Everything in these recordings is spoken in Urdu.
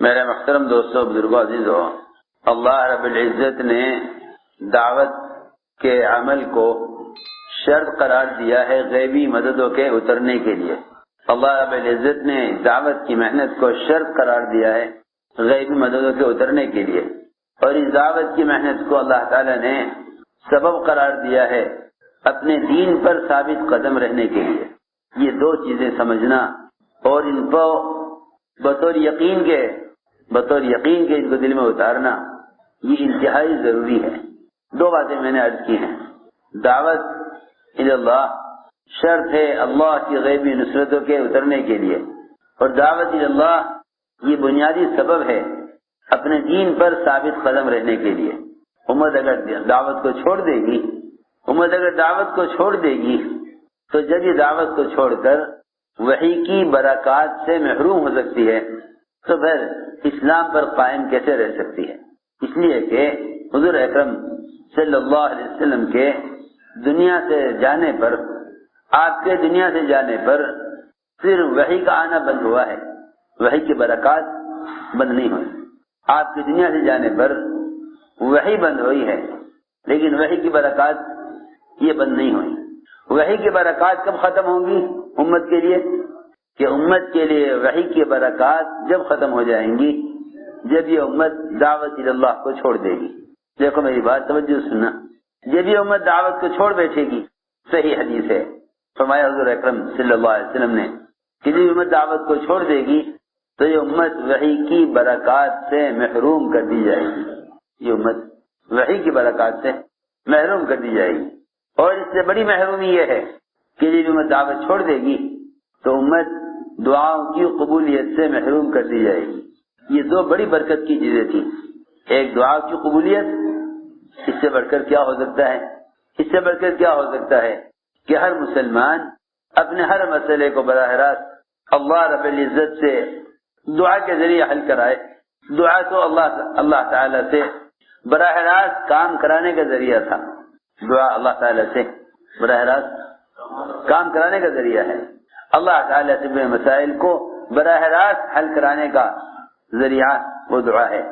میرے محترم دوستوں، بزرگوں، عزیزوں، اللہ رب العزت نے دعوت کے عمل کو شرط قرار دیا ہے غیبی مددوں کے اترنے کے لیے۔ اللہ رب العزت نے دعوت کی محنت کو شرط قرار دیا ہے غیبی مددوں کے اترنے کے لیے، اور اس دعوت کی محنت کو اللہ تعالی نے سبب قرار دیا ہے اپنے دین پر ثابت قدم رہنے کے لیے۔ یہ دو چیزیں سمجھنا اور ان کو بطور یقین کے ان کو دل میں اتارنا، یہ انتہائی ضروری ہے۔ دو باتیں میں نے عرض کی ہیں۔ دعوت اللہ شرط ہے اللہ کی غیبی نصرتوں کے اترنے کے لیے، اور دعوت اللہ یہ بنیادی سبب ہے اپنے دین پر ثابت قدم رہنے کے لیے۔ امت اگر دعوت کو چھوڑ دے گی تو جب یہ دعوت کو چھوڑ کر وحی کی برکات سے محروم ہو سکتی ہے تو پھر اسلام پر قائم کیسے رہ سکتی ہے؟ اس لیے کہ حضور اکرم صلی اللہ علیہ وسلم کے دنیا سے جانے پر، آپ کے دنیا سے جانے پر صرف وحی کا آنا بند ہوا ہے، وحی کی برکات بند نہیں ہوئی۔ آپ کی دنیا سے جانے پر وحی بند ہوئی ہے، لیکن وحی کی برکات یہ بند نہیں ہوئی۔ وحی کی برکات کب ختم ہوں گی امت کے لیے؟ کہ امت کے لیے وحی کی برکات جب ختم ہو جائیں گی جب یہ امت دعوت اللہ کو چھوڑ دے گی۔ دیکھو میری بات توجہ سننا، جب یہ امت دعوت کو چھوڑ بیٹھے گی، صحیح حدیث ہے، فرمایا حضور اکرم صلی اللہ علیہ وسلم نے کہ جب امت دعوت کو چھوڑ دے گی تو یہ امت وحی کی برکات سے محروم کر دی جائے گی۔ یہ امت وحی کی برکات سے محروم کر دی جائے گی، اور اس سے بڑی محرومی یہ ہے کہ جب امت دعوت چھوڑ دے گی تو امت دعاؤں کی قبولیت سے محروم کر دی جائے گی۔ یہ دو بڑی برکت کی چیزیں تھیں، ایک دعا کی قبولیت، اس سے بڑھ کر کیا ہو سکتا ہے؟ اس سے بڑھ کر کیا ہو سکتا ہے کہ ہر مسلمان اپنے ہر مسئلے کو براہ راست اللہ رب العزت سے دعا کے ذریعے حل کرائے۔ دعا تو اللہ تعالی سے براہ راست کام کرانے کا ذریعہ تھا، دعا اللہ تعالی سے براہ راست کام کرانے کا ذریعہ ہے۔ اللہ تعالی سے اپنے مسائل کو براہ راست حل کرانے کا ذریعہ وہ دعا ہے۔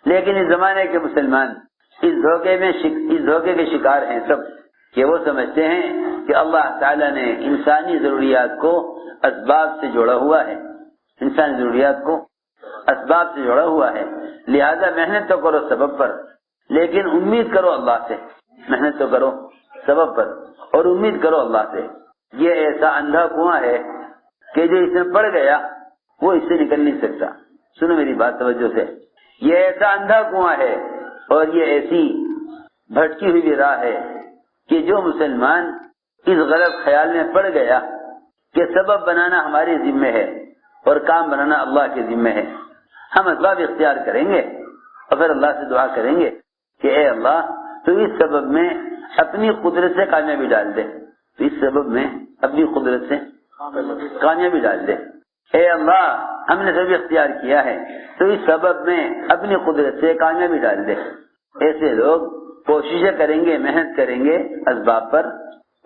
لیکن اس زمانے کے مسلمان اس دھوکے کے شکار ہیں سب، کہ وہ سمجھتے ہیں کہ اللہ تعالی نے انسانی ضروریات کو اسباب سے جوڑا ہوا ہے، انسانی ضروریات کو اسباب سے جوڑا ہوا ہے، لہذا محنت تو کرو سبب پر، لیکن امید کرو اللہ سے۔ محنت تو کرو سبب پر اور امید کرو اللہ سے۔ یہ ایسا اندھا کنواں ہے کہ جو اس میں پڑ گیا وہ اس سے نکل نہیں سکتا۔ سنو میری بات توجہ سے، یہ ایسا اندھا کنواں ہے اور یہ ایسی بھٹکی ہوئی راہ ہے کہ جو مسلمان اس غلط خیال میں پڑ گیا کہ سبب بنانا ہمارے ذمہ ہے اور کام بنانا اللہ کے ذمہ ہے، ہم اسباب اختیار کریں گے اور پھر اللہ سے دعا کریں گے کہ اے اللہ تو اس سبب میں اپنی قدرت سے کامیابی ڈال دے، تو اس سبب میں اپنی قدرت سے کامیابی ڈال دے۔ اے اللہ ہم نے سبب اختیار کیا ہے تو اس سبب میں اپنی قدرت سے کامیابی ڈال دے۔ ایسے لوگ کوششیں کریں گے، محنت کریں گے اسباب پر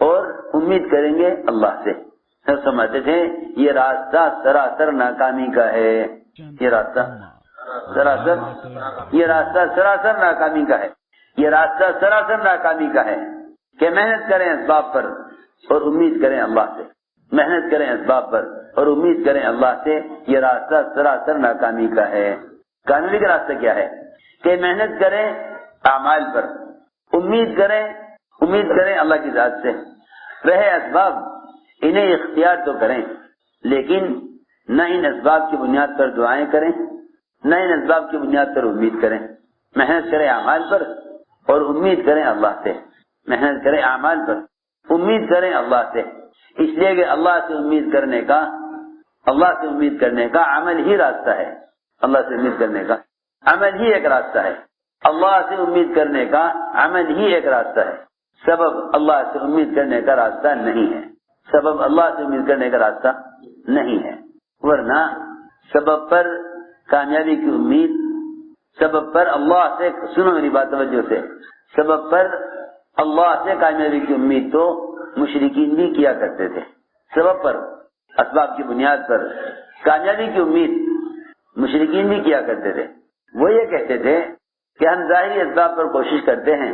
اور امید کریں گے اللہ سے۔ سب سمجھتے تھے یہ راستہ سراسر ناکامی کا ہے، یہ راستہ سراسر ناکامی کا ہے، یہ راستہ سراسر ناکامی کا ہے کہ محنت کریں اسباب پر اور امید کریں اللہ سے، محنت کریں اسباب پر اور امید کریں اللہ سے، یہ راستہ سراسر ناکامی کا ہے۔ کامیابی کا راستہ کیا ہے؟ کہ محنت کریں اعمال پر، امید کریں اللہ کی ذات سے، رہے اسباب انہیں اختیار تو کریں، لیکن نہ ان اسباب کی بنیاد پر دعائیں کریں، نہ ان اسباب کی بنیاد پر امید کریں۔ محنت کریں اعمال پر اور امید کریں اللہ سے، محنت کریں اعمال پر، امید کریں اللہ سے، اس لیے کہ اللہ سے امید کرنے کا عمل ہی راستہ ہے، اللہ سے امید کرنے کا عمل ہی ایک راستہ ہے، اللہ سے امید کرنے کا عمل ہی ایک راستہ ہے، سبب اللہ سے امید کرنے کا راستہ نہیں ہے، سبب اللہ سے امید کرنے کا راستہ نہیں ہے، ورنہ سبب پر کامیابی کی امید، سبب پر اللہ سے، سنو میری بات توجہ سے، سبب پر اللہ سے کامیابی کی امید تو مشرکین بھی کیا کرتے تھے، سبب پر اسباب کی بنیاد پر کامیابی کی امید مشرکین بھی کیا کرتے تھے. وہ یہ کہتے تھے کہ ہم ظاہری اسباب پر کوشش کرتے ہیں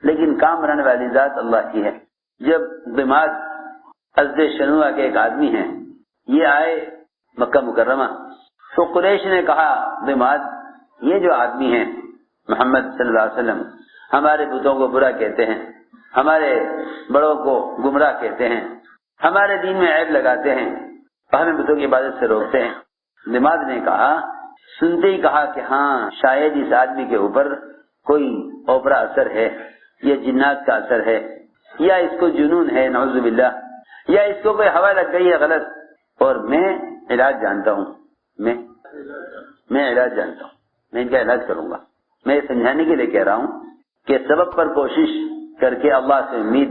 لیکن کام بنانے والی ذات اللہ کی ہے. جب دماغ ازد شنوع کے ایک آدمی ہیں، یہ آئے مکہ مکرمہ، تو قریش نے کہا دماغ یہ جو آدمی ہیں محمد صلی اللہ علیہ وسلم ہمارے بتوں کو برا کہتے ہیں، ہمارے بڑوں کو گمراہ کہتے ہیں، ہمارے دین میں عیب لگاتے ہیں، ہمیں بتوں کی عبادت سے روکتے ہیں. دماغ نے کہا، سنتے ہی کہا کہ ہاں شاید اس آدمی کے اوپر کوئی اوپرا اثر ہے، یا جنات کا اثر ہے، یا اس کو جنون ہے نعوذ باللہ، یا اس کو کوئی ہوا لگ گئی ہے غلط، اور میں علاج جانتا ہوں، میں علاج جانتا ہوں، میں ان کا علاج کروں گا. میں یہ سمجھانے کے لیے کہہ رہا ہوں کہ سبب پر کوشش کر کے اللہ سے امید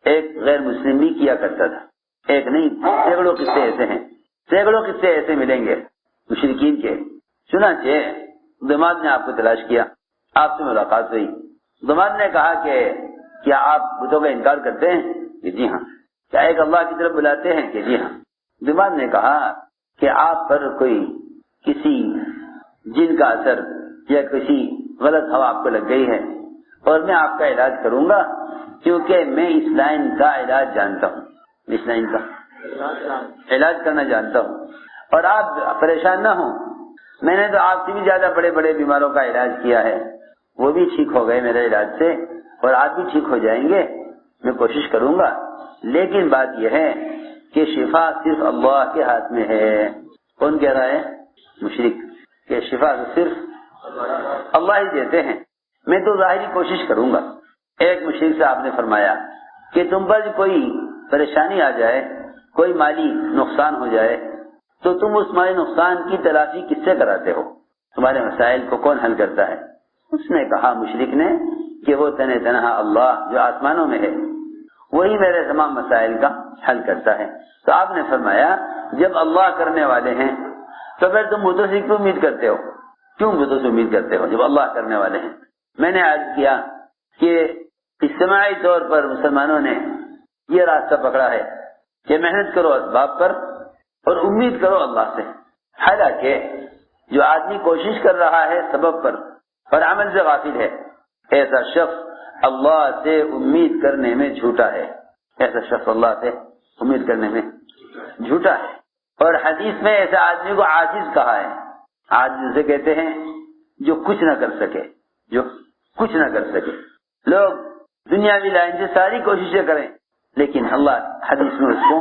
ایک غیر مسلم بھی کیا کرتا تھا. ایک نہیں، سینکڑوں قصے ایسے ہیں، سینکڑوں قصے ایسے ملیں گے مشرکین کے. چنانچہ دماغ نے آپ کو تلاش کیا، آپ سے ملاقات ہوئی. دماغ نے کہا کہ کیا آپ بتوں کا انکار کرتے ہیں؟ کہ جی ہاں. کیا ایک اللہ کی طرف بلاتے ہیں؟ کہ جی ہاں. دماغ نے کہا کہ آپ پر کوئی کسی جن کا اثر یا کسی غلط ہوا آپ کو لگ گئی ہے، اور میں آپ کا علاج کروں گا کیونکہ میں اس لائن کا علاج جانتا ہوں، اس لائن کا علاج کرنا جانتا ہوں. اور آپ پریشان نہ ہوں، میں نے تو آپ سے بھی زیادہ بڑے بڑے بیماروں کا علاج کیا ہے، وہ بھی ٹھیک ہو گئے میرے علاج سے، اور آپ بھی ٹھیک ہو جائیں گے. میں کوشش کروں گا، لیکن بات یہ ہے کہ شفا صرف اللہ کے ہاتھ میں ہے. کون کہہ رہا ہے؟ مشرک، کہ شفا صرف اللہ ہی دیتے ہیں، میں تو ظاہری کوشش کروں گا. ایک مشرک سے آپ نے فرمایا کہ تم پر کوئی پریشانی آ جائے، کوئی مالی نقصان ہو جائے، تو تم اس مالی نقصان کی تلافی کس سے کراتے ہو؟ تمہارے مسائل کو کون حل کرتا ہے؟ اس نے کہا مشرک نے کہ وہ تنہا اللہ جو آسمانوں میں ہے، وہی میرے تمام مسائل کا حل کرتا ہے. تو آپ نے فرمایا جب اللہ کرنے والے ہیں تو پھر تم بتوں سے کیوں امید کرتے ہو؟ کیوں بتوں سے امید کرتے ہو جب اللہ کرنے والے ہیں؟ میں نے عرض کیا کہ اجتماعی طور پر مسلمانوں نے یہ راستہ پکڑا ہے کہ محنت کرو اسباب پر اور امید کرو اللہ سے. حالانکہ جو آدمی کوشش کر رہا ہے سبب پر اور عمل سے غافل ہے، ایسا شخص اللہ سے امید کرنے میں جھوٹا ہے. ایسا شخص اللہ سے امید کرنے میں جھوٹا ہے. اور حدیث میں ایسے آدمی کو عاجز کہا ہے. عاجز اسے کہتے ہیں جو کچھ نہ کر سکے، جو کچھ نہ کر سکے. لوگ دنیاوی لائن سے ساری کوششیں کریں، لیکن اللہ حدیث میں اس کو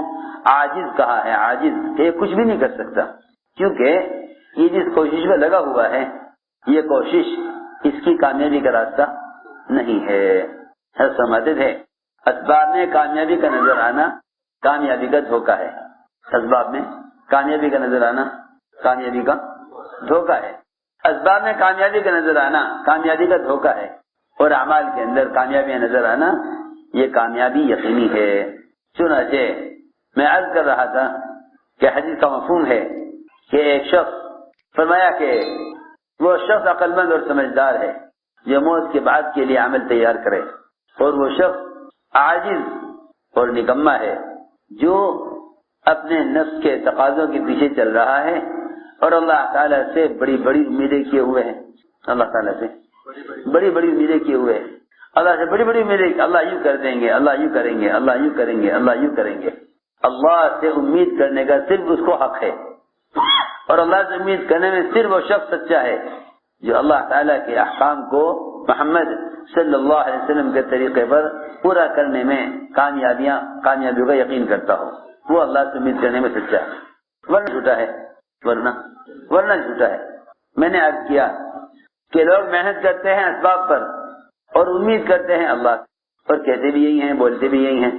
عاجز کہا ہے. عاجز کہ یہ کچھ بھی نہیں کر سکتا، کیونکہ یہ جس کوشش میں لگا ہوا ہے یہ کوشش اس کی کامیابی کا راستہ نہیں ہے. سمجھتے تھے اسباب میں کامیابی کا نظر آنا کامیابی کا دھوکہ ہے. اسباب میں کامیابی کا نظر آنا کامیابی کا دھوکہ ہے. اسباب میں کامیابی کا نظر آنا کامیابی کا دھوکہ ہے، اور اعمال کے اندر کامیابیاں نظر آنا یہ کامیابی یقینی ہے. چنانچہ میں عرض کر رہا تھا کہ حدیث کا مفہوم ہے کہ ایک شخص فرمایا کہ وہ شخص عقل مند اور سمجھدار ہے جو موت کے بعد کے لیے عمل تیار کرے، اور وہ شخص عاجز اور نکما ہے جو اپنے نفس کے تقاضوں کے پیچھے چل رہا ہے اور اللہ تعالیٰ سے بڑی بڑی امیدیں کیے ہوئے ہیں. اللہ تعالیٰ سے بڑی بڑی امیدیں کیے ہوئے ہیں. اللہ سے بڑی بڑی امیدیں، اللہ یوں کر دیں گے، اللہ یوں کریں گے، اللہ یوں کریں گے، اللہ یوں کریں گے. اللہ سے امید کرنے کا صرف اس کو حق ہے، اور اللہ سے امید کرنے میں صرف وہ شخص سچا ہے جو اللہ تعالیٰ کے احکام کو محمد صلی اللہ علیہ وسلم کے طریقے پر پورا کرنے میں کامیابیوں کا یقین کرتا ہو. وہ اللہ سے امید کرنے میں سچا ہے، ورنہ جھوٹا ہے، ورنہ جھوٹا ہے. میں نے عرض کیا کہ لوگ محنت کرتے ہیں اسباب پر اور امید کرتے ہیں اللہ سے، اور کہتے بھی یہی ہیں، بولتے بھی یہی ہیں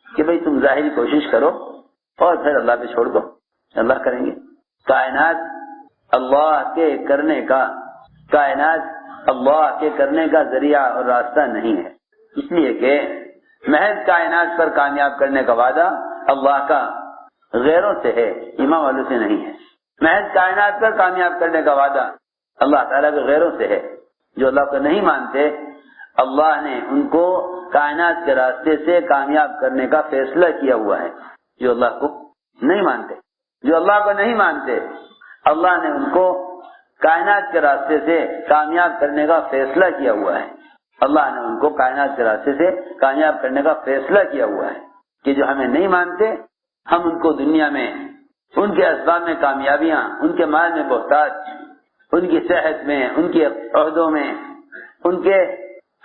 کہ بھئی تم ظاہری کوشش کرو اور پھر اللہ پہ چھوڑ دو، اللہ کریں گے. کائنات اللہ کے کرنے کا ذریعہ اور راستہ نہیں ہے، اس لیے کہ محض کائنات پر کامیاب کرنے کا وعدہ اللہ کا غیروں سے ہے، ایمان والوں سے نہیں ہے. محض کائنات پر کامیاب کرنے کا وعدہ اللہ تعالیٰ کے غیروں سے ہے. جو اللہ کو نہیں مانتے اللہ نے ان کو کائنات کے راستے سے کامیاب کرنے کا فیصلہ کیا ہوا ہے. جو اللہ کو نہیں مانتے اللہ نے ان کو کائنات کے راستے سے کامیاب کرنے کا فیصلہ کیا ہوا ہے. اللہ نے ان کو کائنات کے راستے سے کامیاب کرنے کا فیصلہ کیا ہوا ہے کہ جو ہمیں نہیں مانتے ہم ان کو دنیا میں ان کے اسباب میں کامیابیاں، ان کے مال میں بہتات، ان کی صحت میں، ان کے عہدوں میں، ان کے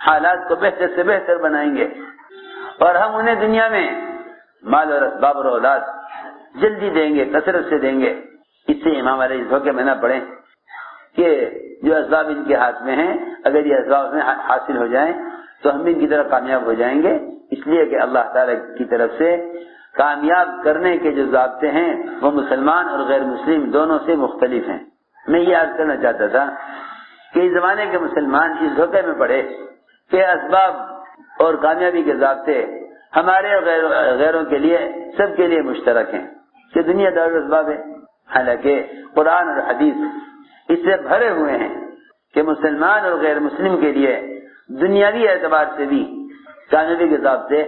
حالات کو بہتر سے بہتر بنائیں گے، اور ہم انہیں دنیا میں مال اور اسباب اور اولاد جلدی دیں گے، کثرت سے دیں گے. اس سے امام علیہ دھوکے میں نہ پڑیں کہ جو اسباب ان کے ہاتھ میں ہیں اگر یہ اسباب میں حاصل ہو جائیں تو ہم بھی ان کی طرف کامیاب ہو جائیں گے. اس لیے کہ اللہ تعالی کی طرف سے کامیاب کرنے کے جو ضابطے ہیں وہ مسلمان اور غیر مسلم دونوں سے مختلف ہیں. میں یہ عرض کرنا چاہتا تھا کہ اس زمانے کے مسلمان اس دھوکے میں پڑے کہ اسباب اور کامیابی کے ضابطے ہمارے اور غیروں کے لیے سب کے لیے مشترک ہیں کہ دنیا دار اسباب ہے. حالانکہ قرآن اور حدیث اس سے بھرے ہوئے ہیں کہ مسلمان اور غیر مسلم کے لیے دنیاوی اعتبار سے بھی کامیابی کے ضابطے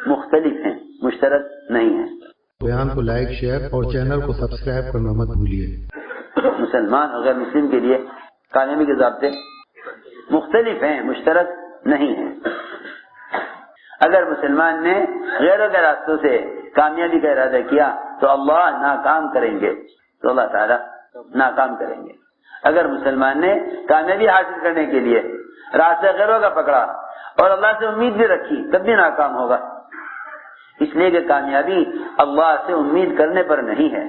مختلف ہیں، مشترک نہیں ہیں. بیان کو لائک، شیئر اور چینل کو سبسکرائب کرنا مت بھولیے. مسلمان اور غیر مسلم کے لیے کامیابی کے ضابطے مختلف ہیں، مشترک نہیں ہیں. اگر مسلمان نے غیروں کے راستوں سے کامیابی کا ارادہ کیا تو اللہ ناکام کریں گے، تو اللہ تعالیٰ ناکام کریں گے. اگر مسلمان نے کامیابی حاصل کرنے کے لیے راستہ غیروں کا پکڑا اور اللہ سے امید بھی رکھی تب بھی ناکام ہوگا. اس لیے کہ کامیابی اللہ سے امید کرنے پر نہیں ہے،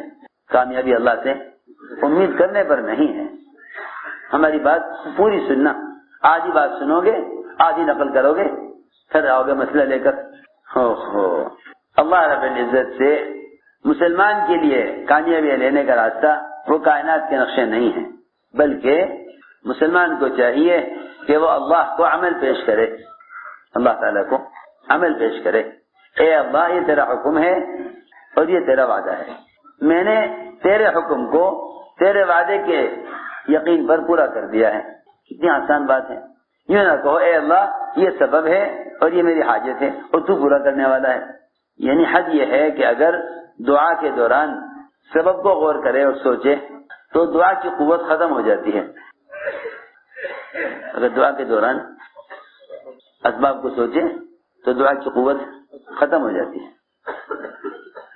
کامیابی اللہ سے امید کرنے پر نہیں ہے. ہماری بات پوری سننا، آدھی بات سنو گے آدھی نقل کرو گے پھر آؤ گے مسئلہ لے کر. اللہ رب العزت سے مسلمان کے لیے کامیابی لینے کا راستہ وہ کائنات کے نقشے نہیں ہیں، بلکہ مسلمان کو چاہیے کہ وہ اللہ کو عمل پیش کرے، اللہ تعالیٰ کو عمل پیش کرے. اے اللہ یہ تیرا حکم ہے اور یہ تیرا وعدہ ہے، میں نے تیرے حکم کو تیرے وعدے کے یقین پر پورا کر دیا ہے. کتنی آسان بات ہے. یوں نہ کہو اے اللہ یہ سبب ہے اور یہ میری حاجت ہے اور تو پورا کرنے والا ہے. یعنی حد یہ ہے کہ اگر دعا کے دوران سبب کو غور کرے اور سوچے تو دعا کی قوت ختم ہو جاتی ہے. اگر دعا کے دوران اسباب کو سوچے تو دعا کی قوت ختم ہو جاتی ہے.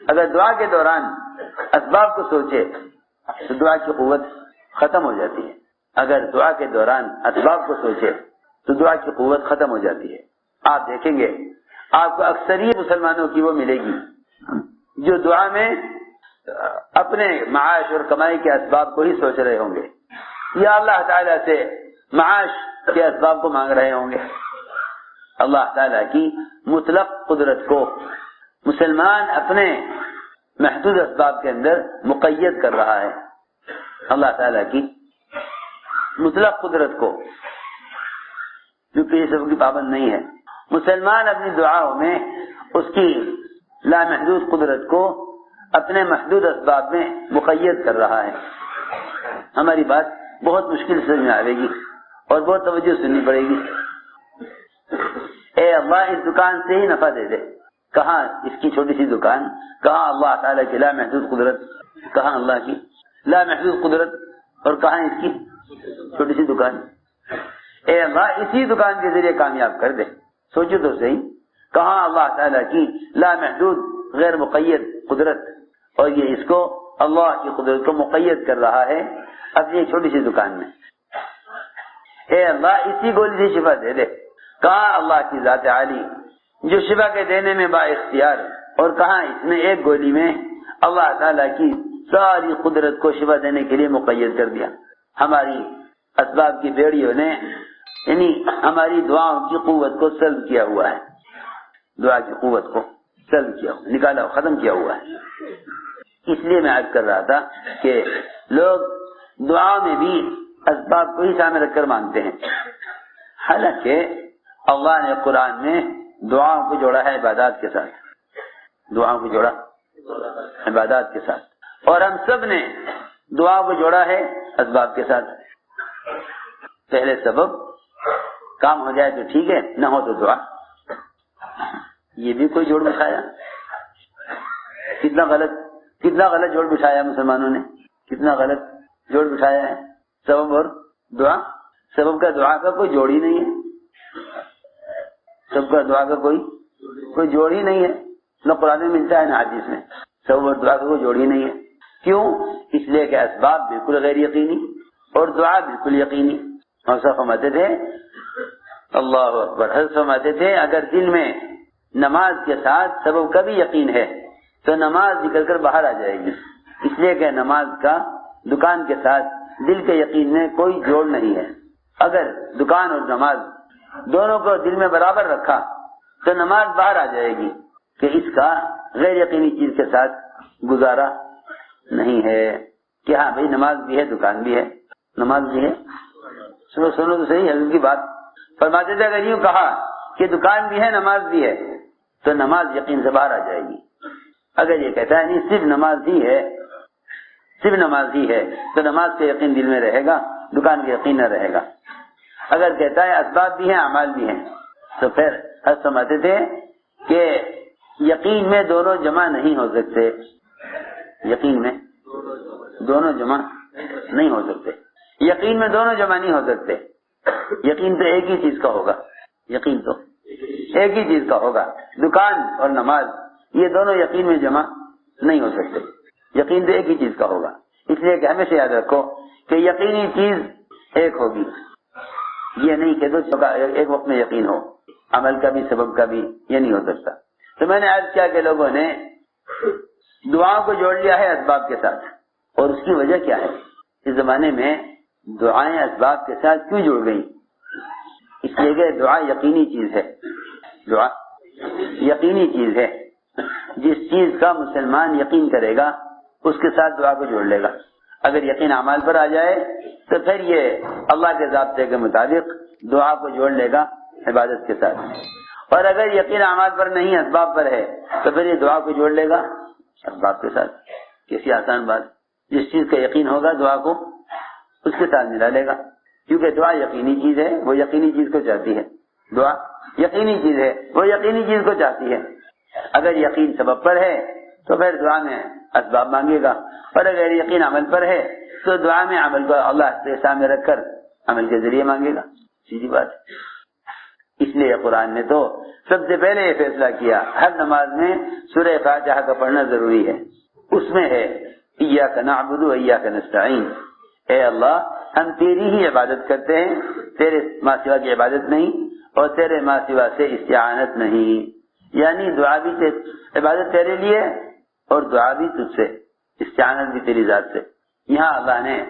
اگر دعا کے دوران اسباب کو سوچے تو دعا کی قوت ختم ہو جاتی ہے. اگر دعا کے دوران اسباب کو سوچے تو دعا کی قوت ختم ہو جاتی ہے. آپ دیکھیں گے آپ کو اکثریت مسلمانوں کی وہ ملے گی جو دعا میں اپنے معاش اور کمائی کے اسباب کو ہی سوچ رہے ہوں گے یا اللہ تعالیٰ سے معاش کے اسباب کو مانگ رہے ہوں گے. اللہ تعالیٰ کی مطلق قدرت کو مسلمان اپنے محدود اسباب کے اندر مقید کر رہا ہے. اللہ تعالیٰ کی مطلق قدرت کو جو کسی سب کی پابند نہیں ہے، مسلمان اپنی دعاؤں میں اس کی لامحدود قدرت کو اپنے محدود اسباب میں مقید کر رہا ہے. ہماری بات بہت مشکل سے سمجھ میں آئے گی اور بہت توجہ سننی پڑے گی. اے اللہ اس دکان سے ہی نفع دے دے. کہاں اس کی چھوٹی سی دکان، کہاں اللہ تعالیٰ کی لامحدود قدرت، کہاں اللہ کی لامحدود قدرت اور کہاں اس کی چھوٹی سی دکان. اے اللہ اسی دکان کے ذریعے کامیاب کر دے. سوچو تو صحیح، کہاں اللہ تعالیٰ کی لامحدود غیر مقید قدرت اور یہ اس کو اللہ کی قدرت کو مقید کر رہا ہے اپنی چھوٹی سی دکان میں. اے اللہ اسی گولی سے شفا دے دے. کہاں اللہ کی ذات عالی جو شفا کے دینے میں با اختیار، اور کہاں اس نے ایک گولی میں اللہ تعالیٰ کی ساری قدرت کو شفا دینے کے لیے مقید کر دیا. ہماری اسباب کی بیڑیوں نے یعنی ہماری دعاؤں کی قوت کو سلب کیا ہوا ہے، دعا کی قوت کو سلب کیا ہوا، نکالا ختم کیا ہوا ہے. اس لیے میں عرض کر رہا تھا کہ لوگ دعا میں بھی اسباب کو ہی سامنے رکھ کر مانگتے ہیں، حالانکہ اللہ نے قرآن میں دعاؤں کو جوڑا ہے عبادات کے ساتھ. دعاؤں کو جوڑا عبادات کے ساتھ، اور ہم سب نے دعا کو جوڑا ہے اسباب کے ساتھ. پہلے سبب کام ہو جائے تو ٹھیک ہے، نہ ہو تو دعا. یہ بھی کوئی جوڑ بٹھایا، کتنا غلط جوڑ بٹھایا مسلمانوں نے، کتنا غلط جوڑ بٹھایا ہے. سبب اور دعا، سبب کا دعا کا کوئی جوڑ ہی نہیں ہے، سبب کا دعا کا کوئی جوڑ ہی نہیں ہے، نہ قرآن میں ملتا ہے نہ حدیث میں، سبب اور دعا کا کوئی جوڑ ہی نہیں ہے۔ کیوں؟ اس لیے کہ اسباب بالکل غیر یقینی اور دعا بالکل یقینی۔ ہم سب فرماتے تھے اللہ اکبر، حضرت فرماتے تھے اگر دل میں نماز کے ساتھ سبب کا بھی یقین ہے تو نماز نکل کر باہر آ جائے گی، اس لیے کہ نماز کا دکان کے ساتھ دل کے یقین میں کوئی جوڑ نہیں ہے۔ اگر دکان اور نماز دونوں کو دل میں برابر رکھا تو نماز باہر آ جائے گی کہ اس کا غیر یقینی چیز کے ساتھ گزارا نہیں ہے، کہ ہاں بھائی نماز بھی ہے دکان بھی ہے، نماز بھی ہے۔ سنو تو صحیح حضرت کی بات فرماتے تھے اگر یوں کہا کہ دکان بھی ہے نماز بھی ہے تو نماز یقین سے باہر آ جائے گی۔ اگر یہ کہتا ہے نہیں صرف نماز ہی ہے، صرف نماز ہی ہے تو نماز کا یقین دل میں رہے گا، دکان کا یقین نہ رہے گا۔ اگر کہتا ہے اسباب بھی ہیں اعمال بھی ہیں تو پھر حضرت سمجھتے تھے کہ یقین میں دونوں جمع نہیں ہو سکتے، یقین میں دونوں جمع نہیں ہو سکتے، یقین میں دونوں جمع نہیں ہو سکتے۔ یقین تو ایک ہی چیز کا ہوگا، یقین تو ایک ہی چیز کا ہوگا، دکان اور نماز یہ دونوں یقین میں جمع نہیں ہو سکتے، یقین تو ایک ہی چیز کا ہوگا۔ اس لیے کہ ہمیشہ یاد رکھو کہ یقینی چیز ایک ہوگی، یہ نہیں کہ دو ایک وقت میں یقین ہو، عمل کا بھی سبب کا بھی یہ نہیں ہو سکتا۔ تو میں نے عرض کیا کہ لوگوں نے دعاؤں کو جوڑ لیا ہے اسباب کے ساتھ، اور اس کی وجہ کیا ہے؟ اس زمانے میں دعائیں اسباب کے ساتھ کیوں جڑ گئی؟ اس لیے کہ دعا یقینی چیز ہے، دعا یقینی چیز ہے، جس چیز کا مسلمان یقین کرے گا اس کے ساتھ دعا کو جوڑ لے گا۔ اگر یقین اعمال پر آ جائے تو پھر یہ اللہ کے ضابطے کے مطابق دعا کو جوڑ لے گا عبادت کے ساتھ، اور اگر یقین اعمال پر نہیں اسباب پر ہے تو پھر یہ دعا کو جوڑ لے گا اسباب کے ساتھ۔ کیسی آسان بات، جس چیز کا یقین ہوگا دعا کو اس کے ساتھ ملا لے گا، کیونکہ دعا یقینی چیز ہے، وہ یقینی چیز کو چاہتی ہے، دعا یقینی چیز ہے، وہ یقینی چیز کو چاہتی ہے۔ اگر یقین سبب پر ہے تو پھر دعا میں اسباب مانگے گا، اور اگر یقین عمل پر ہے تو دعا میں عمل کو اللہ کے سامنے رکھ کر عمل کے ذریعے مانگے گا، سیدھی بات ہے۔ اس لیے قرآن نے تو سب سے پہلے یہ فیصلہ کیا ہر نماز میں سورہ فاتحہ کا پڑھنا ضروری ہے، اس میں ہے ایاک نعبد و ایاک نستعین، اے اللہ ہم تیری ہی عبادت کرتے ہیں، تیرے ماں سوا کی عبادت نہیں، اور تیرے ماں سوا سے استعانت نہیں، یعنی دعا بھی عبادت تیرے لیے اور دعا بھی تجھ سے، استعانت بھی تیری ذات سے۔ یہاں اللہ نے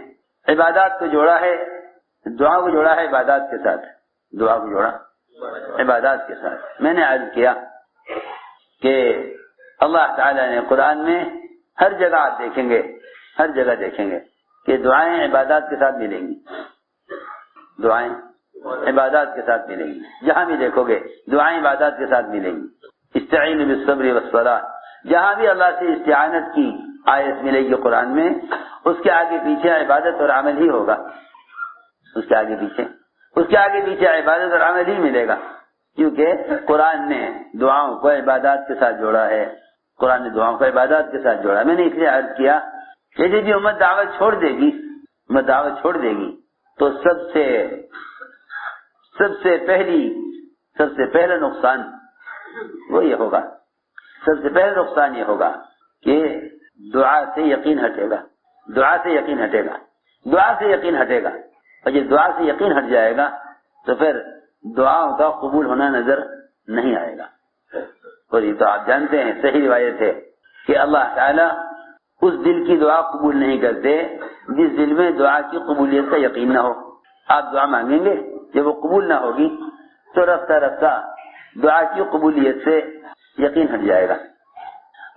عبادات کو جوڑا ہے، دعا کو جوڑا ہے عبادات کے ساتھ، دعا کو جوڑا عبادات کے ساتھ۔ میں نے عرض کیا کہ اللہ تعالی نے قرآن میں ہر جگہ آپ دیکھیں گے، ہر جگہ دیکھیں گے کہ دعائیں عبادات کے ساتھ ملیں گی، دعائیں عبادات کے ساتھ ملیں گی، جہاں بھی دیکھو گے دعائیں عبادات کے ساتھ ملیں گی۔ استعینوا بالصبر والصلاۃ، جہاں بھی اللہ سے استعانت کی آیت ملے گی قرآن میں، اس کے آگے پیچھے عبادت اور عمل ہی ہوگا، اس کے آگے پیچھے عبادت اور عمل ہی ملے گا، کیونکہ قرآن نے دعاؤں کو عبادات کے ساتھ جوڑا ہے، قرآن نے دعاؤں کو عبادات کے ساتھ جوڑا۔ میں نے اس لیے عرض کیا کہ جب یہ امت دعوت چھوڑ دے گی تو سب سے پہلا نقصان وہ یہ ہوگا، سب سے پہلا نقصان یہ ہوگا کہ دعا سے یقین ہٹے گا، دعا سے یقین ہٹے گا، اور جب دعا سے یقین ہٹ جائے گا تو پھر دعاؤں کا قبول ہونا نظر نہیں آئے گا۔ اور یہ تو آپ جانتے ہیں، صحیح روایت ہے کہ اللہ تعالیٰ اس دل کی دعا قبول نہیں کرتے جس دل میں دعا کی قبولیت کا یقین نہ ہو۔ آپ دعا مانگیں گے، جب وہ قبول نہ ہوگی تو رفتہ رفتہ دعا کی قبولیت سے یقین ہٹ جائے گا۔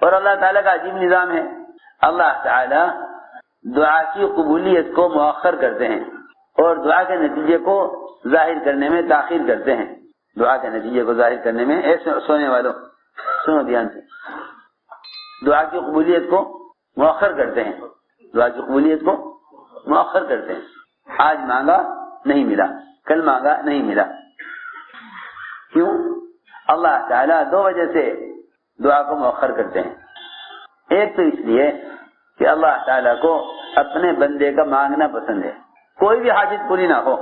اور اللہ تعالیٰ کا عجیب نظام ہے، اللہ تعالیٰ دعا کی قبولیت کو مؤخر کرتے ہیں اور دعا کے نتیجے کو ظاہر کرنے میں تاخیر کرتے ہیں، دعا کے نتیجے کو ظاہر کرنے میں۔ سونے والوں سنو دھیان سے، دعا کی قبولیت کو مؤخر کرتے ہیں، دعا کی قبولیت کو مؤخر کرتے ہیں۔ آج مانگا نہیں ملا، کل مانگا نہیں ملا، کیوں؟ اللہ تعالیٰ دو وجہ سے دعا کو مؤخر کرتے ہیں۔ ایک تو اس لیے کہ اللہ تعالیٰ کو اپنے بندے کا مانگنا پسند ہے، کوئی بھی حاجت پوری نہ ہو،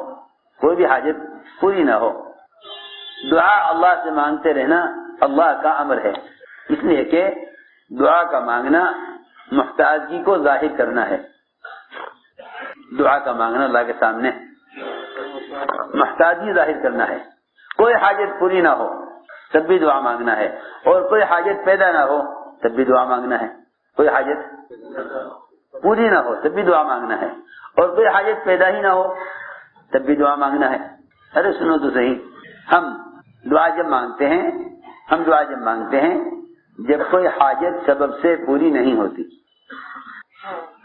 کوئی بھی حاجت پوری نہ ہو، دعا اللہ سے مانگتے رہنا اللہ کا امر ہے، اس لیے کہ دعا کا مانگنا محتاجی کو ظاہر کرنا ہے۔ دعا کا مانگنا اللہ کے سامنے محتاجی ظاہر کرنا ہے۔ کوئی حاجت پوری نہ ہو تب بھی دعا مانگنا ہے، اور کوئی حاجت پیدا نہ ہو تب بھی دعا مانگنا ہے۔ کوئی حاجت پوری نہ ہو تب بھی دعا مانگنا ہے، اور کوئی حاجت پیدا ہی نہ ہو تب بھی دعا مانگنا ہے۔ ارے سنو تو صحیح، ہم دعا جب مانگتے ہیں جب کوئی حاجت سبب سے پوری نہیں ہوتی۔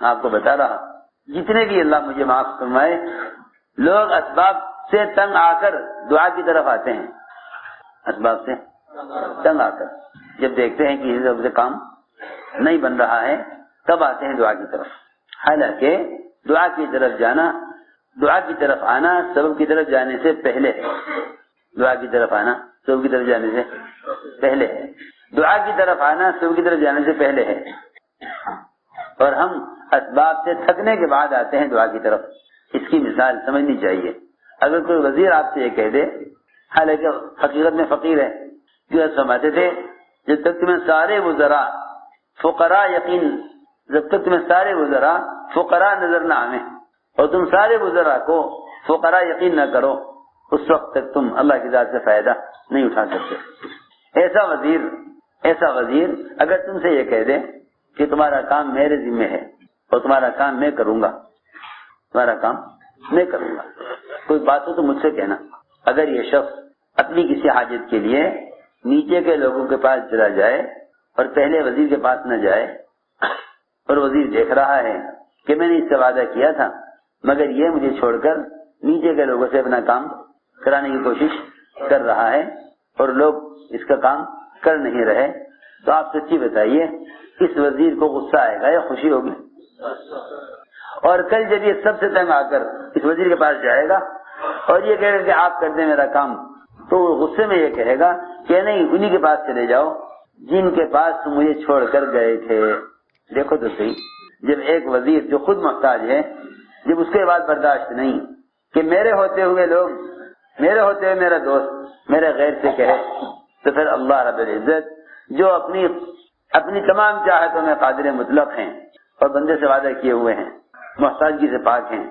آپ کو بتا رہا، جتنے بھی اللہ مجھے معاف فرمائے لوگ اسباب سے تنگ آ کر دعا کی طرف آتے ہیں، اسباب سے تنگ آ کر جب دیکھتے ہیں کہ سبب سے کام نہیں بن رہا ہے تب آتے ہیں دعا کی طرف، حالانکہ دعا کی طرف آنا سبب کی طرف جانے سے پہلے ہے۔ دعا کی طرف آنا سبب کی طرف جانے سے پہلے ہے، دعا کی طرف آنا سبب کی طرف جانے سے پہلے ہے، اور ہم اسباب سے تھکنے کے بعد آتے ہیں دعا کی طرف۔ اس کی مثال سمجھنی چاہیے۔ اگر کوئی وزیر آپ سے یہ کہہ دے، حالانکہ حقیقت میں فقیر ہے، جو سمجھتے تھے جب تک تمہیں سارے وزراء فقراء نظر نہ آئیں اور تم سارے وزراء کو فقراء یقین نہ کرو، اس وقت تک تم اللہ کی ذات سے فائدہ نہیں اٹھا سکتے۔ ایسا وزیر اگر تم سے یہ کہہ دے کہ تمہارا کام میرے ذمہ ہے اور تمہارا کام میں کروں گا، کوئی بات ہو تو مجھ سے کہنا۔ اگر یہ شخص اپنی کسی حاجت کے لیے نیچے کے لوگوں کے پاس چلا جائے اور پہلے وزیر کے پاس نہ جائے، اور وزیر دیکھ رہا ہے کہ میں نے اس سے وعدہ کیا تھا مگر یہ مجھے چھوڑ کر نیچے کے لوگوں سے اپنا کام کرانے کی کوشش کر رہا ہے اور لوگ اس کا کام کر نہیں رہے، تو آپ سچی بتائیے اس وزیر کو غصہ آئے گا یا خوشی ہوگی؟ اور کل جب یہ سب سے تنگ آ کر اس وزیر کے پاس جائے گا اور یہ کہے گا کہ آپ کر دیں میرا کام، تو وہ غصے میں یہ کہے گا کہ نہیں، انہی کے پاس چلے جاؤ جن کے پاس تم مجھے چھوڑ کر گئے تھے۔ دیکھو تو صحیح، جب ایک وزیر جو خود محتاج ہے، جب اس کے بعد برداشت نہیں کہ میرے ہوتے ہوئے میرا دوست میرے غیر سے کہے، تو پھر اللہ رب العزت جو اپنی تمام چاہتوں میں قادر مطلق ہیں اور بندے سے وعدہ کیے ہوئے ہیں، محتاجی سے پاک ہیں،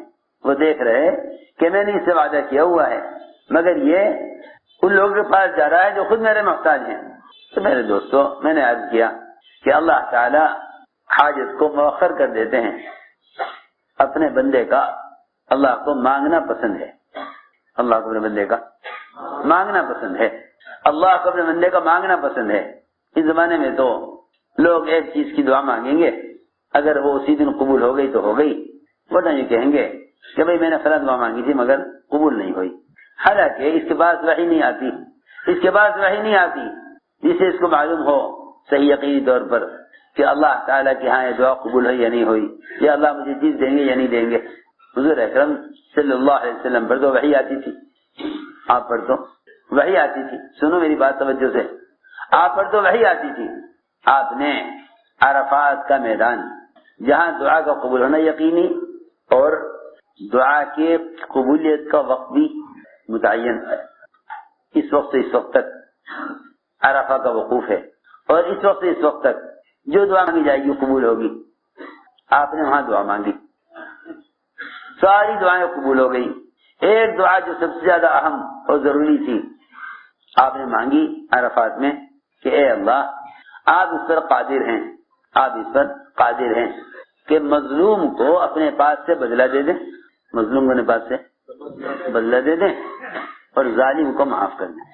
وہ دیکھ رہے کہ میں نے اس سے وعدہ کیا ہوا ہے مگر یہ ان لوگوں کے پاس جا رہا ہے جو خود میرے محتاج ہیں۔ تو میرے دوستو، میں نے عرض کیا کہ اللہ تعالی حاجت کو مؤخر کر دیتے ہیں۔ اپنے بندے کا اللہ کو مانگنا پسند ہے، اللہ کو اپنے بندے کا مانگنا پسند ہے، اللہ کو اپنے بندے کا مانگنا پسند ہے۔ اس زمانے میں تو لوگ ایک چیز کی دعا مانگیں گے، اگر وہ اسی دن قبول ہو گئی تو ہو گئی، ورنہ یہ کہیں گے کہ بھئی میں نے فلاں دعا مانگی تھی مگر قبول نہیں ہوئی، حالانکہ اس کے بعد وحی نہیں آتی جسے اس کو معلوم ہو صحیح یقینی طور پر کہ اللہ تعالیٰ کی ہاں یہ دعا قبول ہوئی یا نہیں ہوئی، یا اللہ مجھے چیز دیں گے یا نہیں دیں گے۔ حضور اکرم صلی اللہ علیہ وسلم پر تو وحی آتی تھی، آپ پر تو وحی آتی تھی، سنو میری بات توجہ سے، آپ پر تو وحی آتی تھی، آپ نے عرفات کا میدان جہاں دعا کا قبول ہونا یقینی اور دعا کے قبولیت کا وقت بھی متعین ہے، اس وقت سے اس وقت تک عرفہ کا وقوف ہے، اور اس وقت سے اس وقت تک جو دعا مانگی جائے گی قبول ہوگی۔ آپ نے وہاں دعا مانگی، ساری دعائیں قبول ہو گئی، ایک دعا جو سب سے زیادہ اہم اور ضروری تھی آپ نے مانگی عرفات میں کہ اے اللہ آپ اس پر قادر ہیں کہ مظلوم کو اپنے پاس سے بدلہ دے دیں، مظلوم کو اپنے پاس سے بدلہ دے دیں اور ظالم کو معاف کر دیں،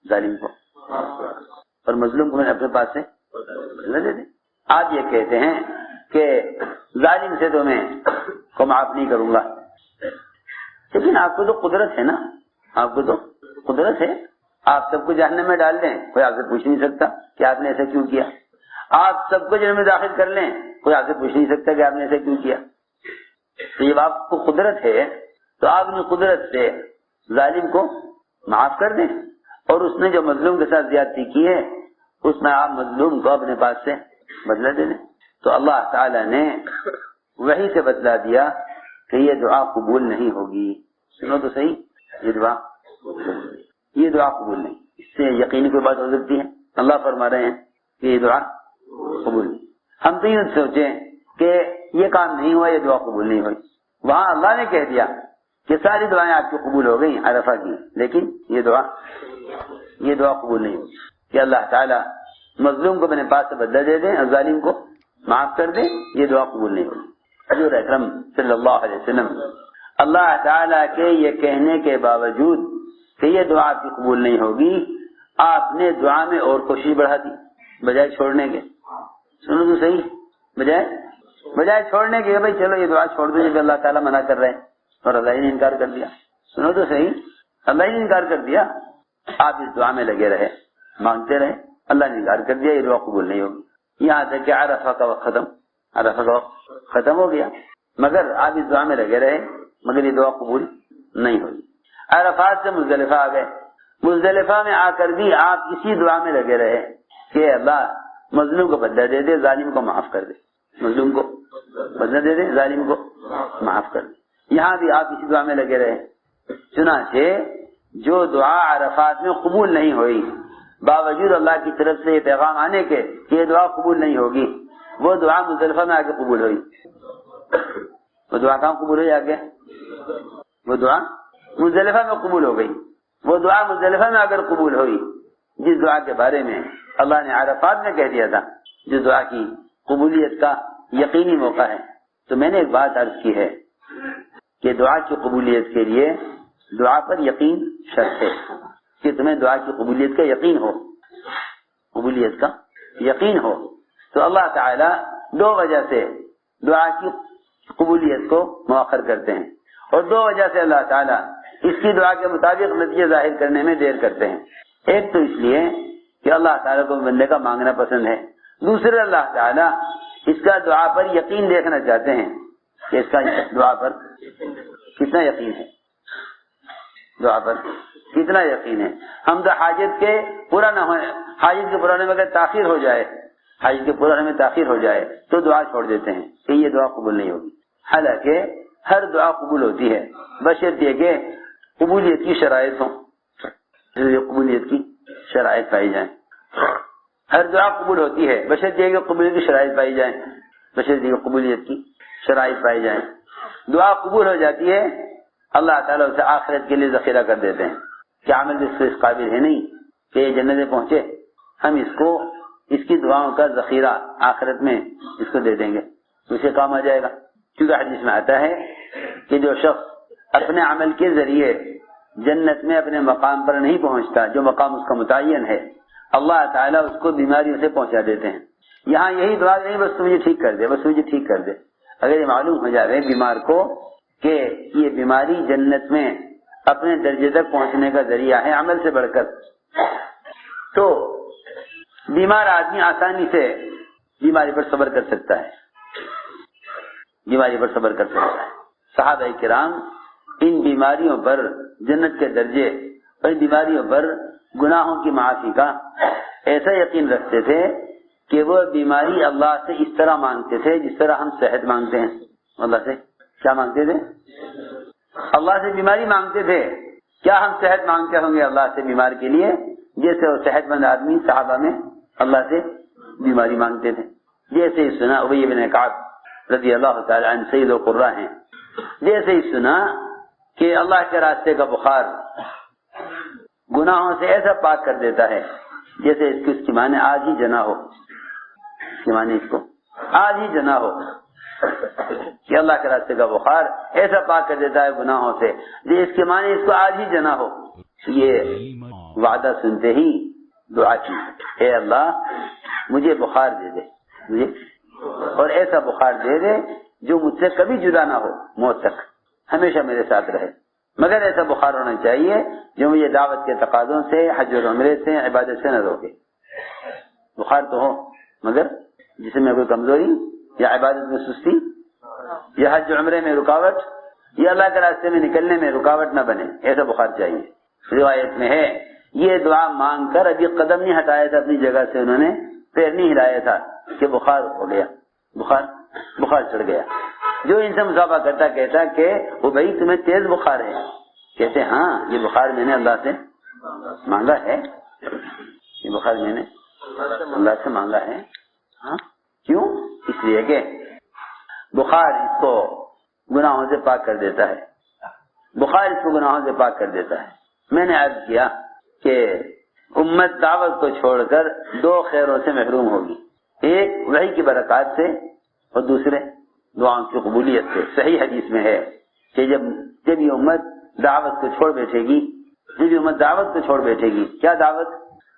ظالم کو اور مظلوم کو اپنے پاس سے بدلہ دے دیں۔ آپ یہ کہتے ہیں کہ ظالم سے تو میں کو معاف نہیں کروں گا، لیکن آپ کو تو قدرت ہے نا، آپ کو تو قدرت ہے، آپ سب کو جہنم میں ڈال دیں، کوئی آپ سے پوچھ نہیں سکتا کہ آپ نے ایسا کیوں کیا، آپ سب کو جنم میں داخل کر لیں، کوئی آپ سے پوچھ نہیں سکتا کہ آپ نے ایسا کیوں کیا۔ تو جب آپ کو قدرت ہے تو آپ نے قدرت سے ظالم کو معاف کر دیں، اور اس نے جو مظلوم کے ساتھ زیادتی کی ہے اس میں آپ مظلوم کو اپنے پاس سے بدلہ دے دیں۔ تو اللہ تعالی نے وحی سے بتلا دیا کہ یہ دعا قبول نہیں ہوگی. سنو تو صحیح, یہ دعا قبول نہیں. اس سے یقینی کوئی بات ہو سکتی ہے؟ اللہ فرما رہے ہیں کہ یہ دعا قبول نہیں. ہم تو یہ سوچیں کہ یہ کام نہیں ہوا, یہ دعا قبول نہیں ہوئی. وہاں اللہ نے کہہ دیا کہ ساری دعائیں آپ کی قبول ہو گئی عرفہ کی, لیکن یہ دعا قبول نہیں ہوئی کہ اللہ تعالیٰ مظلوم کو اپنے پاس سے بدلہ دے دیں اور ظالم کو معاف کر دیں. یہ دعا قبول نہیں ہوئی. حضور اکرم صلی اللہ علیہ وسلم اللہ تعالیٰ کے یہ کہنے کے باوجود کہ یہ دعا آپ کی قبول نہیں ہوگی, آپ نے دعا میں اور کوشش بڑھا دی بجائے چھوڑنے کے. سنو تو صحیح, بجائے چھوڑنے کے بھائی چلو یہ دعا چھوڑ دو جب اللہ تعالیٰ منع کر رہے ہیں, اور اللہ ہی نے انکار کر دیا. سنو تو صحیح, اللہ ہی نے انکار کر دیا. آپ اس دعا میں لگے رہے, مانگتے رہے, اللہ نے انکار کر دیا, یہ دعا قبول نہیں ہوگی. یہاں تک کہ عرفہ کا وقت ختم ہو گیا, مگر آپ اس دعا میں لگے رہے, مگر یہ دعا قبول نہیں ہوئی. عرفات سے مزدلفہ آ گئے, مزدلفہ میں آ کر بھی آپ اسی دعا میں لگے رہے کہ اللہ مظلوم کو بدلہ دے دے, ظالم کو معاف کر دے. مظلوم کو بدلہ دے دے, ظالم کو معاف کر دے. یہاں بھی آپ اسی دعا میں لگے رہے. چنانچہ جو دعا عرفات میں قبول نہیں ہوئی, باوجود اللہ کی طرف سے یہ پیغام آنے کے کہ یہ دعا قبول نہیں ہوگی, وہ دعا مزدلفہ میں آگے قبول ہوئی. وہ دعا کہاں قبول ہوئی آگے؟ وہ دعا مزدلفہ میں قبول ہو گئی. وہ دعا مزدلفہ میں اگر قبول ہوئی جس دعا کے بارے میں اللہ نے عرفات میں کہہ دیا تھا, جو دعا کی قبولیت کا یقینی موقع ہے. تو میں نے ایک بات عرض کی ہے کہ دعا کی قبولیت کے لیے دعا پر یقین شرط ہے کہ تمہیں دعا کی قبولیت کا یقین ہو, قبولیت کا یقین ہو. تو اللہ تعالیٰ دو وجہ سے دعا کی قبولیت کو مؤخر کرتے ہیں, اور دو وجہ سے اللہ تعالیٰ اس کی دعا کے مطابق نتیجے ظاہر کرنے میں دیر کرتے ہیں. ایک تو اس لیے کہ اللہ تعالیٰ کو بندے کا مانگنا پسند ہے, دوسرے اللہ تعالیٰ اس کا دعا پر یقین دیکھنا چاہتے ہیں کہ اس کا دعا پر کتنا یقین ہے, دعا پر کتنا یقین ہے. ہم تو حاجت کے پورا نہ ہوئے, حاجت کے پورا ہونے میں اگر تاخیر ہو جائے, حاجت کے پورا ہونے میں تاخیر ہو جائے تو دعا چھوڑ دیتے ہیں کہ یہ دعا قبول نہیں ہوگی. حالانکہ ہر دعا قبول ہوتی ہے بشرط یہ کہ قبولیت کی شرائط ہوں, قبولیت کی شرائط پائی جائیں. ہر دعا قبول ہوتی ہے بشرط یہ کہ قبولیت کی شرائط پائی جائیں, بشرط یہ کہ قبولیت کی شرائط پائی جائیں. دعا قبول ہو جاتی ہے, اللہ تعالیٰ اسے آخرت کے لیے ذخیرہ کر دیتے ہیں کہ عمل اس قابل ہے نہیں کہ یہ جنت میں پہنچے, ہم اس کو اس کی دعاؤں کا ذخیرہ آخرت میں اس کو دے دیں گے, اسے کام آ جائے گا. کیونکہ حدیث میں آتا ہے کہ جو شخص اپنے عمل کے ذریعے جنت میں اپنے مقام پر نہیں پہنچتا, جو مقام اس کا متعین ہے, اللہ تعالیٰ اس کو بیماریوں سے پہنچا دیتے ہیں. یہاں یہی دعا نہیں بس مجھے ٹھیک کر دے, بس مجھے ٹھیک کر دے. اگر یہ معلوم ہو جائے بیمار کو کہ یہ بیماری جنت میں اپنے درجے تک پہنچنے کا ذریعہ ہے عمل سے بڑھ کر, تو بیمار آدمی آسانی سے بیماری پر صبر کر سکتا ہے, بیماری پر صبر کر سکتا ہے. صحابہ کرام ان بیماریوں پر جنت کے درجے اور ان بیماریوں پر گناہوں کی معافی کا ایسا یقین رکھتے تھے کہ وہ بیماری اللہ سے اس طرح مانگتے تھے جس طرح ہم صحت مانگتے ہیں. اللہ سے کیا مانگتے تھے؟ اللہ سے بیماری مانگتے تھے. کیا ہم صحت مانگتے ہوں گے اللہ سے بیمار کے لیے جیسے وہ صحت مند آدمی صحابہ میں اللہ سے بیماری مانگتے تھے؟ جیسے ہی سنا ابی بن کعب رضی اللہ تعالی عنہ سید القراء ہیں, جیسے ہی سنا کہ اللہ کے راستے کا بخار گناہوں سے ایسا پاک کر دیتا ہے جیسے اس کی ماں نے آج ہی جنا ہو, اس کی ماں نے اس کو آج ہی جنا ہو, کہ اللہ کے راستے کا بخار ایسا پاک کر دیتا ہے گناہوں سے جی اس کی ماں نے اس کو آج ہی جنا ہو. یہ وعدہ سنتے ہی دعا کی, اے اللہ مجھے بخار دے دے, مجھے اور ایسا بخار دے دے جو مجھ سے کبھی جدا نہ ہو, موت تک ہمیشہ میرے ساتھ رہے. مگر ایسا بخار ہونا چاہیے جو مجھے دعوت کے تقاضوں سے, حج و عمرے سے, عبادت سے نہ روکے. بخار تو ہو مگر جسم میں کوئی کمزوری یا عبادت میں سستی یا حج و عمرے میں رکاوٹ یا اللہ کے راستے میں نکلنے میں رکاوٹ نہ بنے, ایسا بخار چاہیے. روایت میں ہے یہ دعا مانگ کر ابھی قدم نہیں ہٹایا تھا اپنی جگہ سے, انہوں نے پیر نہیں ہلایا تھا کہ بخار ہو گیا, بخار چڑھ گیا. جو ان سے مصافحہ کرتا کہتا کہ وہ بھائی تمہیں تیز بخار ہے، کہتے ہاں یہ بخار میں نے اللہ سے مانگا ہے، یہ بخار میں نے اللہ سے مانگا ہے۔ ہاں کیوں؟ اس لیے کہ بخار اس کو گناہوں سے پاک کر دیتا ہے، بخار اس کو گناہوں سے پاک کر دیتا ہے۔ میں نے عرض کیا کہ امت دعوت کو چھوڑ کر دو خیروں سے محروم ہوگی، ایک وحی کی برکات سے اور دوسرے دعاؤں کی قبولیت سے۔ صحیح حدیث میں ہے کہ جب یہ امت دعوت کو چھوڑ بیٹھے گی، جب یہ امت دعوت کو چھوڑ بیٹھے گی، کیا دعوت؟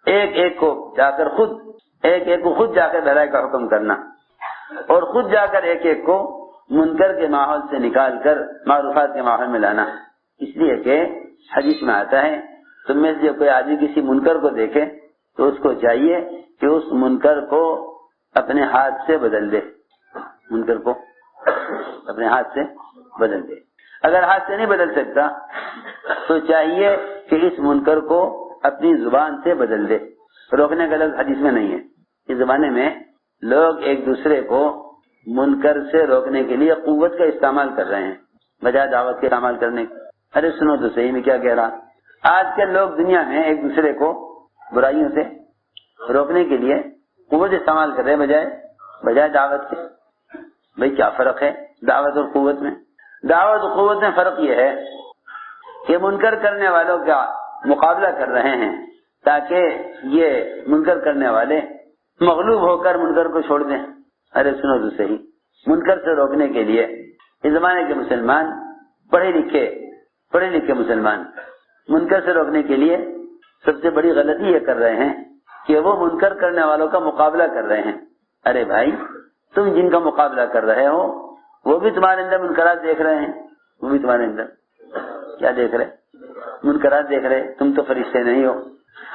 ایک ایک کو جا کر خود جا کر بھلائی کا حکم کرنا، اور خود جا کر ایک ایک کو منکر کے ماحول سے نکال کر معروفات کے ماحول میں لانا۔ اس لیے کہ حدیث میں آتا ہے تم میں سے جب کوئی آدمی کسی منکر کو دیکھے تو اس کو چاہیے کہ اس منکر کو اپنے ہاتھ سے بدل دے، منکر کو اپنے ہاتھ سے بدل دے۔ اگر ہاتھ سے نہیں بدل سکتا تو چاہیے کہ اس منکر کو اپنی زبان سے بدل دے۔ روکنے کا لفظ حدیث میں نہیں ہے۔ اس زمانے میں لوگ ایک دوسرے کو منکر سے روکنے کے لیے قوت کا استعمال کر رہے ہیں بجائے دعوت کے استعمال کرنے کے۔ ارے سنو تو صحیح میں کیا کہہ رہا، آج کل لوگ دنیا میں ایک دوسرے کو برائیوں سے روکنے کے لیے قوت استعمال کر رہے ہیں بجائے دعوت کے۔ بھئی کیا فرق ہے دعوت اور قوت میں؟ دعوت اور قوت میں فرق یہ ہے کہ منکر کرنے والوں کا مقابلہ کر رہے ہیں تاکہ یہ منکر کرنے والے مغلوب ہو کر منکر کو چھوڑ دیں۔ ارے سنو تو صحیح، منکر سے روکنے کے لیے اس زمانے کے مسلمان پڑھے لکھے مسلمان منکر سے روکنے کے لیے سب سے بڑی غلطی یہ کر رہے ہیں کہ وہ منکر کرنے والوں کا مقابلہ کر رہے ہیں۔ ارے بھائی تم جن کا مقابلہ کر رہے ہو وہ بھی تمہارے اندر منکرات دیکھ رہے ہیں، وہ بھی تمہارے اندر کیا دیکھ رہے؟ منکرات دیکھ رہے۔ تم تو فرشتے نہیں ہو۔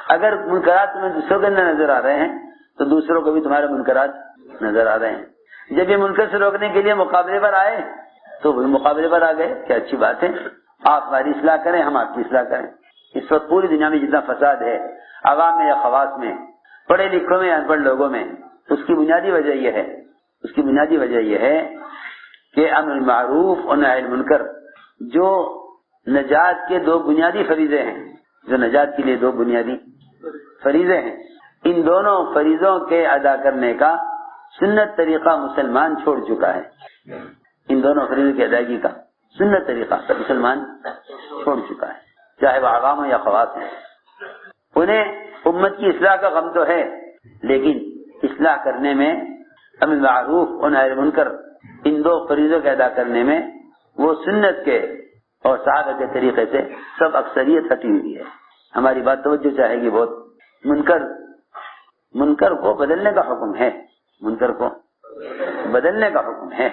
اگر منکرات تمہیں دوسروں کے اندر نظر آ رہے ہیں تو دوسروں کو بھی تمہارے منکرات نظر آ رہے ہیں۔ جب یہ منکر سے روکنے کے لیے مقابلے پر آئے تو وہ مقابلے پر آ گئے، کیا اچھی بات ہے، آپ ہماری اصلاح کریں ہم آپ کی اصلاح کریں۔ اس وقت پوری دنیا میں جتنا فساد ہے، عوام میں یا خواص میں، پڑھے لکھوں میں یا ان پڑھ لوگوں میں، اس کی بنیادی وجہ یہ ہے کہ امر المعروف اور نہی عن المنکر جو نجات کے دو بنیادی فریضے ہیں، جو نجات کے لیے دو بنیادی فریضے ہیں، ان دونوں فریضوں کے ادا کرنے کا سنت طریقہ مسلمان چھوڑ چکا ہے۔ ان دونوں فریضوں کی ادائیگی کا سنت طریقہ مسلمان چھوڑ چکا ہے، چاہے وہ عوام ہو یا خواص ہیں۔ انہیں امت کی اصلاح کا غم تو ہے، لیکن اصلاح کرنے میں امر معروف اور نہی عن منکر ان دو فریضوں کے ادا کرنے میں وہ سنت کے اور صحابہ کے طریقے سے سب اکثریت ہٹی ہوئی ہے۔ ہماری بات توجہ چاہے گی بہت۔ منکر کو بدلنے کا حکم ہے، منکر کو بدلنے کا حکم ہے۔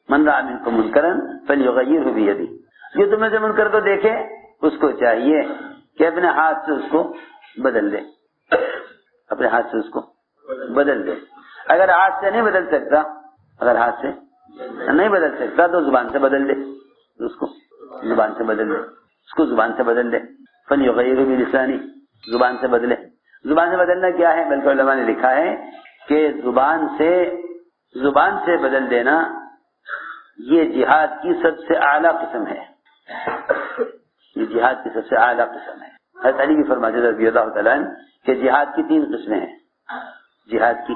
من رأى منکم منکرا فلیغیرہ بیدہ، جو تم میں سے منکر کو دیکھے اس کو چاہیے کہ اپنے ہاتھ سے اس کو بدل دے، اپنے ہاتھ سے اس کو بدل دے۔ اگر ہاتھ سے نہیں بدل سکتا تو زبان سے بدل دے، اس کو زبان سے بدل دے، فلیغیرہ بلسانہ، زبان سے بدلے۔ زبان سے بدلنا کیا ہے؟ بلکہ علماء نے لکھا ہے کہ زبان سے بدل دینا یہ جہاد کی سب سے اعلیٰ قسم ہے، یہ جہاد کی سب سے اعلیٰ قسم ہے۔ حضرت علی بھی فرماتے ہیں رضی اللہ تعالیٰ عنہ کہ جہاد کی 3 قسمیں ہیں، جہاد کی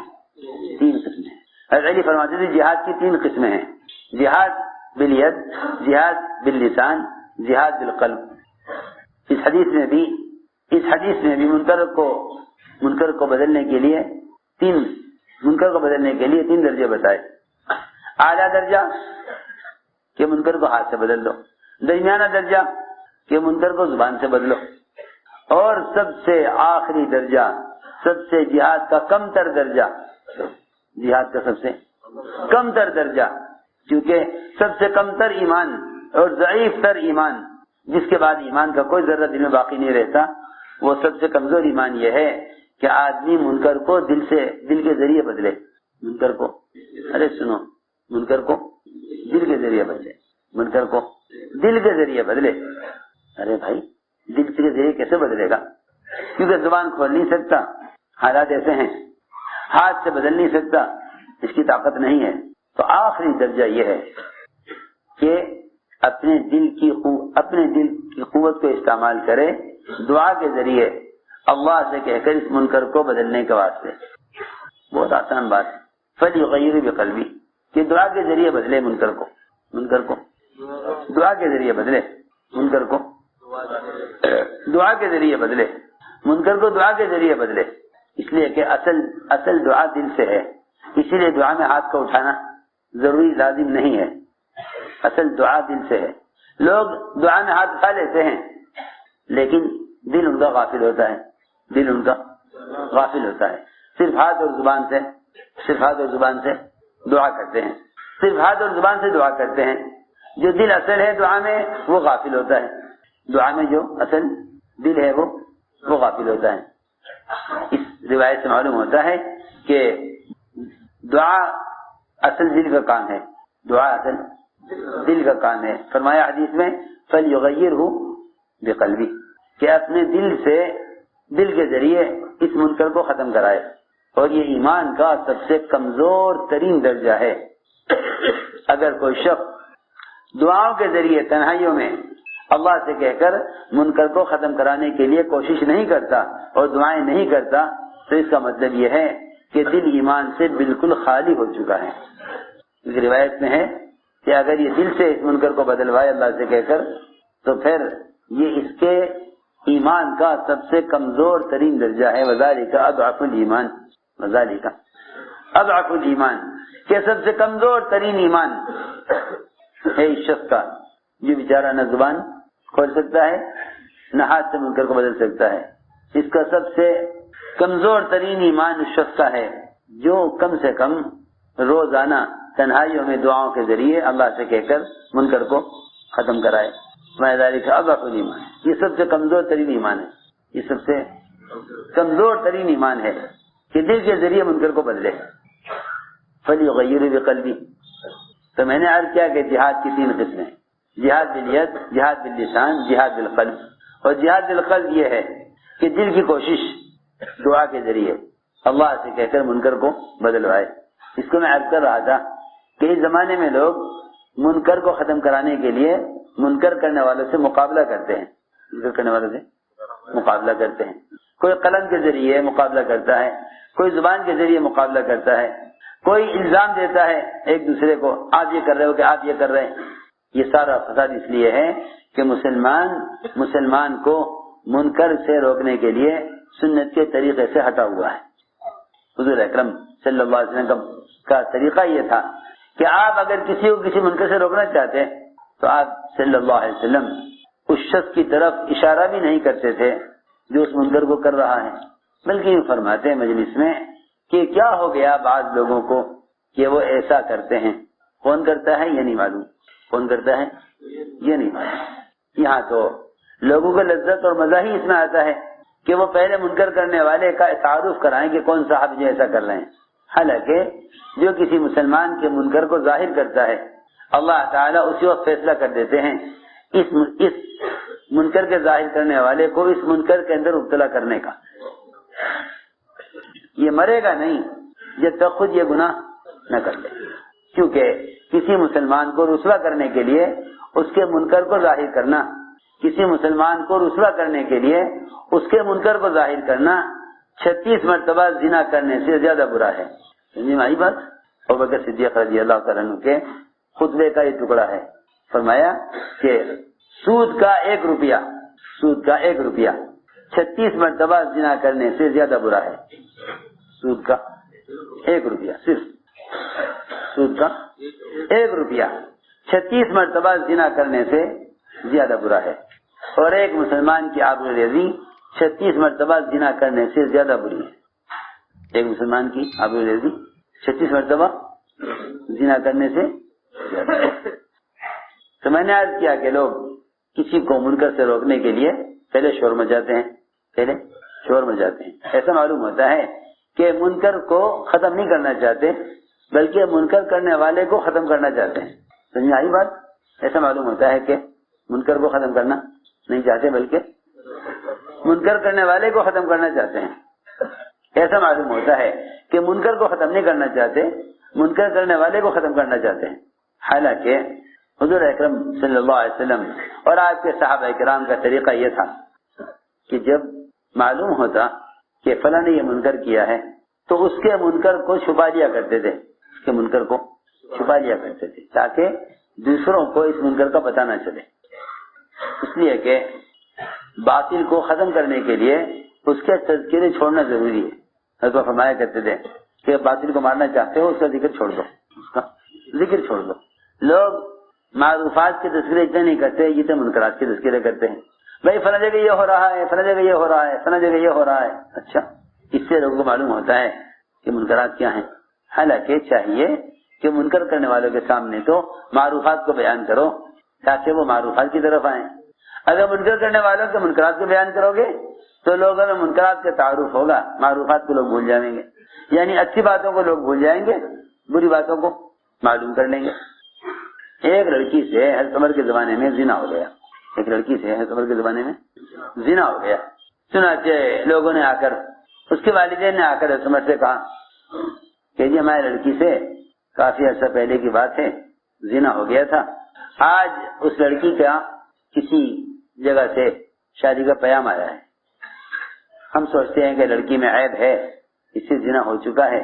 3 قسمیں ہیں۔ حضرت علی فرماتے تھے جہاد کی 3 قسمیں ہیں، جہاد بالید، جہاد باللسان، جہاد بالقلب۔ اس حدیث میں بھی منکر کو بدلنے کے لیے 3 درجے بتائے۔ اعلیٰ درجہ کہ منکر کو ہاتھ سے بدل دو، درمیانہ درجہ کہ منکر کو زبان سے بدلو، اور سب سے آخری درجہ، سب سے جہاد کا کم تر درجہ، جہاد کا سب سے کم تر درجہ، کیونکہ سب سے کم تر ایمان اور ضعیف تر ایمان، جس کے بعد ایمان کا کوئی ذرہ دل میں باقی نہیں رہتا، وہ سب سے کمزور ایمان یہ ہے کہ آدمی منکر کو دل کے ذریعے بدلے۔ منکر کو دل کے ذریعے بدلے، منکر کو دل کے ذریعے بدلے۔ ارے بھائی دل کے ذریعے کیسے بدلے گا؟ کیونکہ زبان کھول نہیں سکتا، حالات ایسے ہیں، ہاتھ سے بدل نہیں سکتا، اس کی طاقت نہیں ہے۔ تو آخری درجہ یہ ہے اپنے دل کی قوت کو استعمال کرے دعا کے ذریعے اللہ سے کہہ کر اس منکر کو بدلنے کے واسطے. بہت آسان بات ہے. فلیغیر بقلبی کہ دعا کے ذریعے بدلے منکر کو دعا کے ذریعے بدلے منکر کو دعا کے ذریعے بدلے منکر کو دعا کے ذریعے بدلے. اس لیے کہ اصل دعا دل سے ہے. اسی لیے دعا میں ہاتھ کا اٹھانا ضروری لازم نہیں ہے. اصل دعا دل سے ہے. لوگ دعا میں ہاتھ اٹھا لیتے ہیں لیکن دل ان کا غافل ہوتا ہے. صرف ہاتھ اور زبان سے دعا کرتے ہیں. صرف ہاتھ اور زبان سے دعا کرتے ہیں. جو دل اصل ہے دعا میں وہ غافل ہوتا ہے. دعا میں جو اصل دل ہے وہ غافل ہوتا ہے. اس روایت سے معلوم ہوتا ہے کہ دعا اصل دل کا کام ہے. دعا اصل دل کا کام ہے. فرمایا حدیث میں فلیغیرہ بقلبی کہ اپنے دل کے ذریعے اس منکر کو ختم کرائے. اور یہ ایمان کا سب سے کمزور ترین درجہ ہے. اگر کوئی شخص دعاؤں کے ذریعے تنہائیوں میں اللہ سے کہہ کر منکر کو ختم کرانے کے لیے کوشش نہیں کرتا اور دعائیں نہیں کرتا تو اس کا مطلب یہ ہے کہ دل ایمان سے بالکل خالی ہو چکا ہے. اس روایت میں ہے کہ اگر یہ دل سے اس منکر کو بدلوائے اللہ سے کہہ کر تو پھر یہ اس کے ایمان کا سب سے کمزور ترین درجہ ہے. وذالک اضعف الایمان اضعف الایمان کہ سب سے کمزور ترین ایمان ہے اس شخص کا جو بیچارہ نہ زبان کھول سکتا ہے نہ ہاتھ سے منکر کو بدل سکتا ہے. اس کا سب سے کمزور ترین ایمان اس شخص کا ہے جو کم سے کم روزانہ تنہائیوں میں دعاؤں کے ذریعے اللہ سے کہہ کر منکر کو ختم کرائے. وذالک اضعف الایمان یہ سب سے کمزور ترین ایمان ہے. یہ سب سے کمزور ترین ایمان ہے کہ دل کے ذریعے منکر کو بدلے. فلیغیر بقلبی. تو میں نے عرض کیا کہ جہاد کی 3 قسمیں: جہاد بالید، جہاد باللسان، جہاد بالقلب. اور جہاد بالقلب یہ ہے کہ دل کی کوشش دعا کے ذریعے اللہ سے کہہ کر منکر کو بدلوائے. اس کو میں عرض کر رہا تھا کہ اس زمانے میں لوگ منکر کو ختم کرانے کے لیے منکر کرنے والوں سے مقابلہ کرتے ہیں. کوئی قلم کے ذریعے مقابلہ کرتا ہے، کوئی زبان کے ذریعے مقابلہ کرتا ہے، کوئی الزام دیتا ہے ایک دوسرے کو آپ یہ کر رہے ہو کہ آپ یہ کر رہے ہیں. یہ سارا فساد اس لیے ہے کہ مسلمان کو منکر سے روکنے کے لیے سنت کے طریقے سے ہٹا ہوا ہے. حضور اکرم صلی اللہ علیہ وسلم کا طریقہ یہ تھا کہ آپ اگر کسی کو کسی منکر سے روکنا چاہتے ہیں تو آپ صلی اللہ علیہ وسلم اس شخص کی طرف اشارہ بھی نہیں کرتے تھے جو اس منکر کو کر رہا ہے، بلکہ یہ فرماتے ہیں مجلس میں کہ کیا ہو گیا بعض لوگوں کو کہ وہ ایسا کرتے ہیں. کون کرتا ہے یہ نہیں معلوم، کون کرتا ہے یہ نہیں معلوم. یہاں تو لوگوں کو لذت اور مزہ ہی اس میں آتا ہے کہ وہ پہلے منکر کرنے والے کا تعارف کرائیں کہ کون صاحب جو ایسا کر رہے ہیں. حالانکہ جو کسی مسلمان کے منکر کو ظاہر کرتا ہے اللہ تعالیٰ اسی وقت فیصلہ کر دیتے ہیں اس منکر کے ظاہر کرنے والے کو اس منکر کے اندر مبتلا کرنے کا. یہ مرے گا نہیں جب تک خود یہ گناہ نہ کر لے، کیونکہ کسی مسلمان کو رسوا کرنے کے لیے اس کے منکر کو ظاہر کرنا، کسی مسلمان کو رسوا کرنے کے لیے اس کے منکر کو ظاہر کرنا 36 مرتبہ زنا کرنے سے زیادہ برا ہے. سمجھی بات؟ ابوبکر صدیق رضی اللہ تعالیٰ عنہ کے خطبے کا یہ ٹکڑا ہے. فرمایا کہ سود کا 1 روپیہ 36 مرتبہ زنا کرنے سے زیادہ برا ہے. سود کا 1 روپیہ، صرف سود کا 1 روپیہ 36 مرتبہ زنا کرنے سے زیادہ برا ہے. اور ایک مسلمان کی آبروریزی 36 مرتبہ زنا کرنے سے زیادہ بری ہے. ایک مسلمان کی آبروریزی 36 مرتبہ زنا کرنے سے زیادہ. تو میں نے عرض کیا کہ لوگ کسی کو منکر سے روکنے کے لیے پہلے شور مچاتے ہیں. ایسا معلوم ہوتا ہے کہ منکر کو ختم نہیں کرنا چاہتے بلکہ منکر کرنے والے کو ختم کرنا چاہتے ہیں. سمجھ آئی بات؟ ایسا معلوم ہوتا ہے کہ منکر کو ختم کرنا نہیں چاہتے بلکہ منکر کرنے والے کو ختم کرنا چاہتے ہیں. ایسا معلوم ہوتا ہے کہ منکر کو ختم نہیں کرنا چاہتے، منکر کرنے والے کو ختم کرنا چاہتے ہیں. حالانکہ حضور اکرم صلی اللہ علیہ وسلم اور آپ کے صحابہ کرام کا طریقہ یہ تھا کہ جب معلوم ہوتا کہ فلاں نے یہ منکر کیا ہے تو اس کے منکر کو چھپا لیا کرتے تھے، اس کے منکر کو چھپا لیا کرتے تھے تاکہ دوسروں کو اس منکر کا پتہ نہ چلے. اس لیے کہ باطل کو ختم کرنے کے لیے اس کے تذکرے چھوڑنا ضروری ہے. حضرت فرمایا کرتے تھے کہ باطل کو مارنا چاہتے ہو اس کا ذکر چھوڑ دو، اس کا ذکر چھوڑ دو. لوگ معروفات کے تذکرے اتنے نہیں کرتے جتنے منکرات کے تذکرے کرتے ہیں. بھائی فلاں جگہ یہ ہو رہا ہے، فلاں جگہ یہ ہو رہا ہے، فلاں جگہ یہ ہو رہا ہے. اچھا، اس سے لوگوں کو معلوم ہوتا ہے کہ منکرات کیا ہیں. حالانکہ چاہیے کہ منکر کرنے والوں کے سامنے تو معروفات کو بیان کرو تاکہ وہ معروفات کی طرف آئیں. اگر منکر کرنے والوں کے منکرات کو بیان کرو گے تو لوگوں میں منکرات کا تعارف ہوگا، معروفات کو لوگ بھول جائیں گے. یعنی اچھی باتوں کو لوگ بھول جائیں گے، بری باتوں کو معلوم کر لیں گے. ایک لڑکی سے حضرت عمر کے زمانے میں زنا ہو گیا، ایک لڑکی سے حضرت عمر کے زمانے میں زنا ہو گیا. چنانچہ لوگوں نے آ کر، اس کے والدین نے آ کر حضرت عمر سے کہا کہ جی ہماری لڑکی سے کافی عرصہ پہلے کی بات ہے، زنا ہو گیا تھا. آج اس لڑکی کا کسی جگہ سے شادی کا پیام آیا ہے. ہم سوچتے ہیں کہ لڑکی میں عیب ہے، اس سے زنا ہو چکا ہے،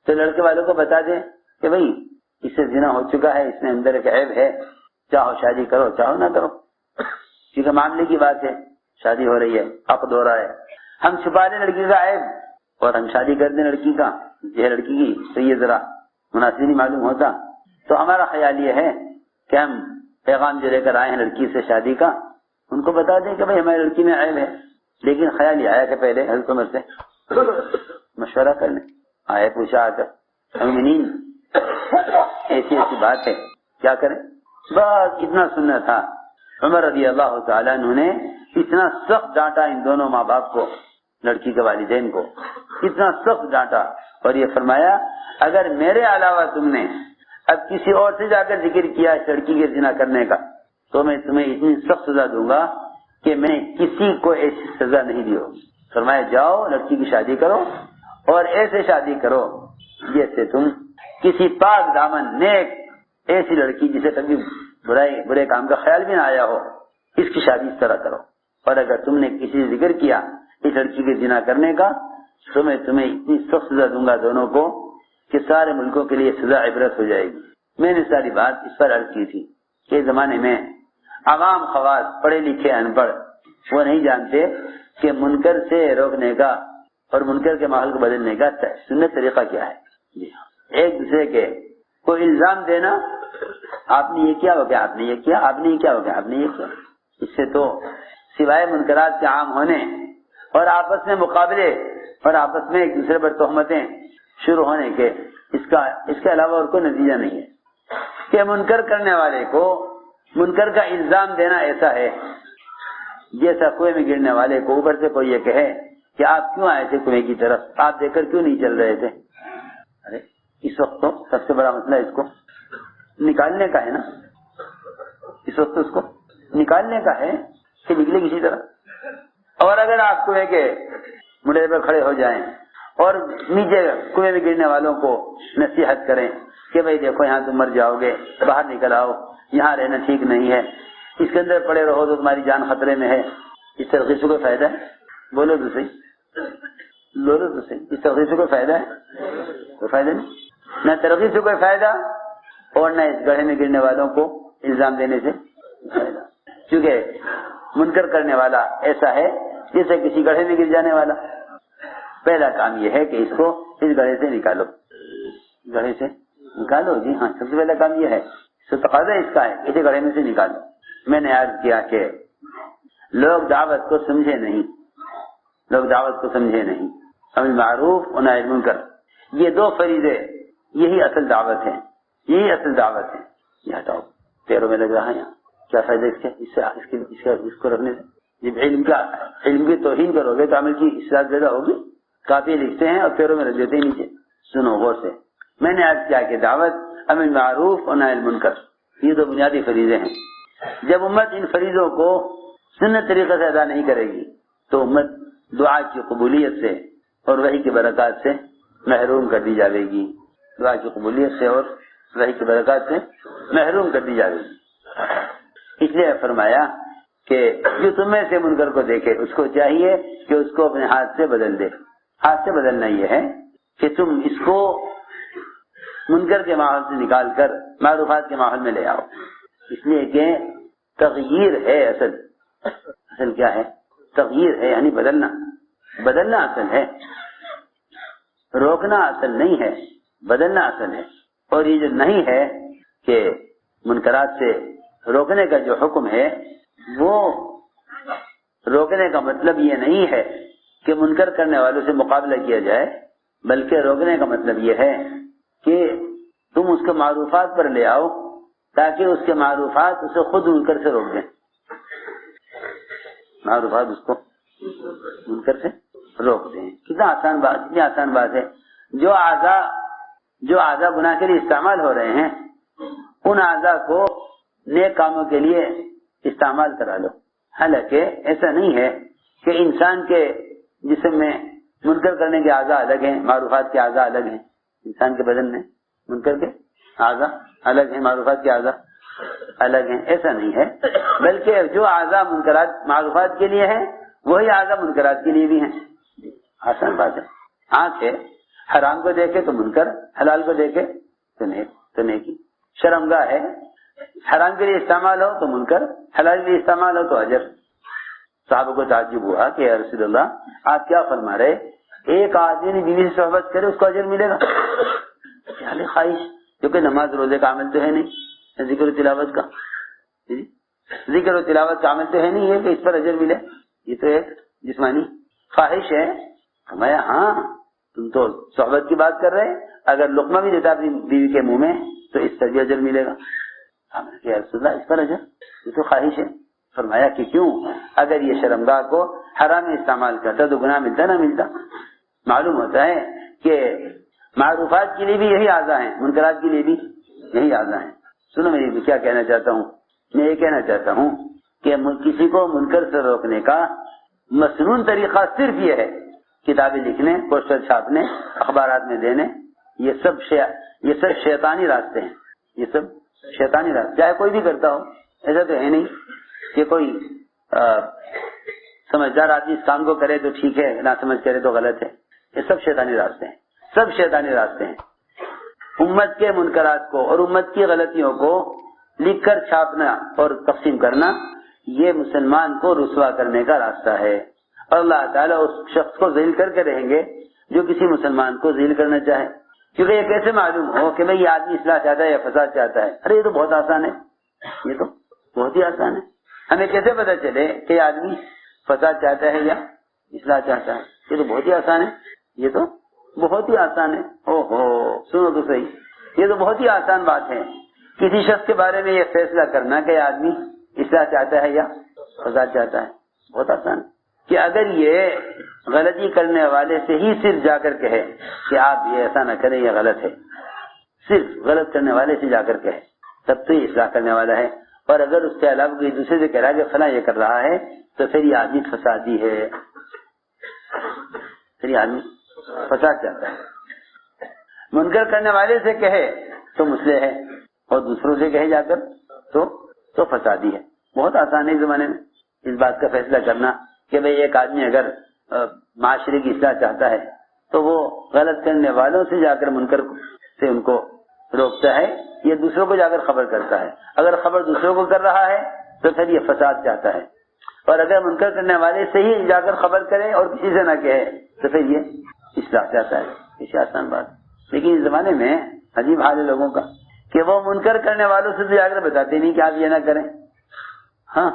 تو لڑکے والوں کو بتا دیں کہ بھئی اس سے زنا ہو چکا ہے، اس میں اندر ایک عیب ہے، چاہو شادی کرو چاہو نہ کرو، کیونکہ معاملے کی بات ہے، شادی ہو رہی ہے، عقد ہو رہا ہے. ہم چھپا لیں لڑکی کا عیب اور ہم شادی کر دیں لڑکی کا، یہ لڑکی کی تو یہ ذرا مناسب نہیں معلوم ہوتا. تو ہمارا خیال یہ ہے کہ ہم پیغام جو لے کر آئے ہیں لڑکی سے شادی کا، ان کو بتا دیں کہ بھئی ہماری لڑکی میں عیب ہے. لیکن خیال یہ آیا کہ پہلے حضرت عمر سے مشورہ کر لیں. آئے پوچھا آ کر مومنین ایسی ایسی بات ہے، کیا کریں؟ بس اتنا سننا تھا. عمر رضی اللہ تعالیٰ عنہ نے اتنا سخت ڈانٹا ان دونوں ماں باپ کو، لڑکی کے والدین کو اتنا سخت ڈانٹا اور یہ فرمایا اگر میرے علاوہ تم نے اب کسی اور سے جا کر ذکر کیا اس لڑکی کے زنا کرنے کا تو میں تمہیں اتنی سخت سزا دوں گا کہ میں نے کسی کو ایسی سزا نہیں دی ہوگی. فرمایا جاؤ لڑکی کی شادی کرو اور ایسے شادی کرو جیسے تم کسی پاک دامن نیک ایسی لڑکی جسے کبھی برے کام کا خیال بھی نہ آیا ہو، اس کی شادی اس طرح کرو. اور اگر تم نے کسی سے ذکر کیا اس لڑکی کے زنا کرنے کا تو میں تمہیں اتنی سخت سزا دوں گا دونوں کو کہ سارے ملکوں کے لیے سزا عبرت ہو جائے گی. میں نے ساری بات اس پر عرض کی تھی کہ زمانے میں عوام خواص پڑھے لکھے ان پڑھ وہ نہیں جانتے کہ منکر سے روکنے کا اور منکر کے ماحول کو بدلنے کا سنت طریقہ کیا ہے. جی ہاں، ایک دوسرے کے کوئی الزام دینا، آپ نے یہ کیا ہو گیا، آپ نے یہ کیا، آپ نے یہ کیا ہو گیا، آپ نے یہ کیا. اس سے تو سوائے منکرات کے عام ہونے اور آپس میں مقابلے اور آپس میں ایک دوسرے پر تہمتیں شروع ہونے کے اس کے علاوہ اور کوئی نتیجہ نہیں ہے. کہ منکر کرنے والے کو منکر کا الزام دینا ایسا ہے جیسا کنویں میں گرنے والے کو اوپر سے کوئی یہ کہے کہ آپ کیوں آئے تھے کنویں کی طرف، آپ دیکھ کر کیوں نہیں چل رہے تھے. ارے اس وقت تو سب سے بڑا مسئلہ اس کو نکالنے کا ہے نا، اس وقت اس کو نکالنے کا ہے کہ نکلے کسی طرح. اور اگر آپ کنویں کے مڑے پر کھڑے ہو جائیں اور نیچے کنویں میں گرنے والوں کو نصیحت کریں کہ بھئی دیکھو یہاں تم مر جاؤ گے، باہر نکل آؤ، یہاں رہنا ٹھیک نہیں ہے، اس کے اندر پڑے رہو تو تمہاری جان خطرے میں ہے، اس ترغیب سے کوئی فائدہ ہے؟ بولو تو صحیح، بولو تو صحیح، اس ترغیب سے کوئی فائدہ ہے؟ کوئی فائدہ نہیں. نہ ترغیب سے کوئی فائدہ اور نہ اس گڑھے میں گرنے والوں کو الزام دینے سے فائدہ. کیونکہ منکر کرنے والا ایسا ہے جیسے کسی گڑھے میں گر جانے والا. پہلا کام یہ ہے کہ اس کو اس گڑھے سے نکالو، گڑھے سے نکالو. جی ہاں، سب سے پہلا کام یہ ہے، تقاضا اس کا ہے اسے گڑھے میں سے نکالو. میں نے عرض کیا کہ لوگ دعوت کو سمجھے نہیں، لوگ دعوت کو سمجھے نہیں. امر معروف و نہی عن منکر، یہ دو فریضے، یہی اصل دعوت ہے، یہی اصل دعوت ہے. یہ ہٹاؤ، پیروں میں لگ رہا ہے یہاں، کیا فائدہ اس کے، اس کو رکھنے سے؟ جب علم کی توہین کرو گے تو عمل کی اصلاح زیادہ ہوگی. کافی لکھتے ہیں اور پیروں میں رکھ دیتے ہیں نیچے. سنو غور سے، میں نے عرض کیا کہ دعوت، امر معروف اور نہی عن منکر، یہ دو بنیادی فریضے ہیں. جب امت ان فریضوں کو سنت طریقے سے ادا نہیں کرے گی تو امت دعا کی قبولیت سے اور وحی کی برکات سے محروم کر دی جائے گی. دعا کی قبولیت سے اور وحی کی برکات سے محروم کر دی جا رہی ہے. اس لیے فرمایا کہ جو تم میں سے منکر کو دیکھے اس کو چاہیے کہ اس کو اپنے ہاتھ سے بدل دے. ہاتھ سے بدلنا یہ ہے کہ تم اس کو منکر کے ماحول سے نکال کر معروفات کے ماحول میں لے آؤ. اس لیے کہ تغییر ہے اصل کیا ہے؟ تغییر ہے، یعنی بدلنا اصل ہے، روکنا اصل نہیں ہے، بدلنا اصل ہے. اور یہ جو نہیں ہے کہ منکرات سے روکنے کا جو حکم ہے وہ روکنے کا مطلب یہ نہیں ہے کہ منکر کرنے والوں سے مقابلہ کیا جائے، بلکہ روکنے کا مطلب یہ ہے کہ تم اس کے معروفات پر لے آؤ تاکہ اس کے معروفات اسے خود منکر سے روک دیں. معروفات اس کو منکر سے روک دیں. کتنا آسان بات، کتنی آسان بات ہے. جو اعضاء گناہ کے لیے استعمال ہو رہے ہیں ان اعضاء کو نیک کاموں کے لیے استعمال کرا لو. حالانکہ ایسا نہیں ہے کہ انسان کے جسم میں منکر کرنے کے اعضاء الگ ہیں، معروفات کے اعضاء الگ ہیں. انسان کے بدن میں منکر کے اعضاء الگ ہیں، معروفات کے اعضاء الگ ہیں. ایسا نہیں ہے، بلکہ جو اعضاء منکرات معروفات کے لیے ہیں وہی اعضاء منکرات کے لیے بھی ہیں. آسان بات ہے. آنکھ ہے، حرام کو دیکھے تو منکر، حلال کو دیکھے تو نیکی. شرمگاہ ہے، حرام کے لیے استعمال ہو تو منکر، حلال کے لیے استعمال ہو تو اجر. صحابہ کو تعجب ہوا کہ یا رسول اللہ آپ کیا فرما رہے، ایک آدمی نے بیوی سے صحبت کرے اس کو اجر ملے گا؟ خیال خواہش، کیونکہ نماز روزے کا عمل تو ہے نہیں، ذکر و تلاوت کا عمل تو ہے نہیں ہے کہ اس پر اجر ملے. یہ تو ایک جسمانی خواہش ہے. فرمایا ہاں تم تو صحبت کی بات کر رہے، اگر لقمہ بھی دیتا اپنی بیوی کے منہ میں تو اس پر بھی اجر ملے گا. یا رسول اللہ اس پر اجر، یہ تو خواہش ہے. فرمایا کہ کیوں؟ اگر یہ شرمگاہ کو حرام میں استعمال کرتا تو گناہ ملتا نہ ملتا. معلوم ہوتا ہے کہ معروفات کے لیے بھی یہی اعضاء ہیں، منکرات کے لیے بھی یہی اعضاء ہیں. سنو میں کیا کہنا چاہتا ہوں، میں یہ کہنا چاہتا ہوں کہ کسی کو منکر سے روکنے کا مسنون طریقہ صرف یہ ہے کتابیں لکھنے، پوسٹر چھاپنے، اخبارات میں دینے. یہ سب شیطانی راستے ہیں. یہ سب شیطانی راستے، چاہے کوئی بھی کرتا ہو. ایسا تو ہے نہیں کہ کوئی سمجھدار آدمی اس کام کو کرے تو ٹھیک ہے، نہ سمجھ کرے تو غلط ہے. یہ سب شیطانی راستے ہیں، سب شیطانی راستے ہیں. امت کے منکرات کو اور امت کی غلطیوں کو لکھ کر چھاپنا اور تقسیم کرنا یہ مسلمان کو رسوا کرنے کا راستہ ہے. اور اللہ تعالیٰ اس شخص کو ذلیل کر کے رہیں گے جو کسی مسلمان کو ذلیل کرنا چاہے. کیونکہ یہ کیسے معلوم ہو کہ بھئی یہ آدمی اصلاح چاہتا ہے یا فساد چاہتا ہے؟ ارے یہ تو بہت آسان ہے، یہ تو بہت ہی آسان ہے. ہمیں کیسے پتہ چلے کہ یہ آدمی فساد چاہتا ہے یا اصلاح چاہتا ہے؟ یہ تو بہت ہی آسان ہے. یہ تو بہت ہی آسان ہے. سنو تو صحیح، یہ تو بہت ہی آسان بات ہے کسی شخص کے بارے میں یہ فیصلہ کرنا کہ آدمی اصلاح چاہتا ہے یا فساد چاہتا ہے. بہت آسان ہے کہ اگر یہ غلطی کرنے والے سے ہی صرف جا کر کہے کہ آپ یہ ایسا نہ کریں، یہ غلط ہے، صرف غلط کرنے والے سے جا کر کہے تب تو یہ اصلاح کرنے والا ہے. اور اگر اس کے علاوہ کوئی دوسرے سے کہہ رہا ہے کہ فلاں یہ کر رہا ہے تو پھر یہ آدمی فسادی ہے، پھر یہ آدمی فساد چاہتا ہے. منکر کرنے والے سے کہے تو مصلح ہے اور دوسروں سے کہے جا کر تو فسادی ہے. بہت آسان ہے اس زمانے میں اس بات کا فیصلہ کرنا کہ بھئی ایک آدمی اگر معاشرے کی اصلاح چاہتا ہے تو وہ غلط کرنے والوں سے جا کر منکر سے ان کو روکتا ہے یا دوسروں کو جا کر خبر کرتا ہے. اگر خبر دوسروں کو کر رہا ہے تو پھر یہ فساد چاہتا ہے. اور اگر منکر کرنے والے سے ہی جا کر خبر کرے اور کسی سے نہ کہے تو پھر یہ اصلاح چاہتا ہے. یہ آسان بات. لیکن اس زمانے میں عجیب حال ہے لوگوں کا کہ وہ منکر کرنے والوں سے جا کر بتاتے نہیں کہ آپ یہ نہ کریں. ہاں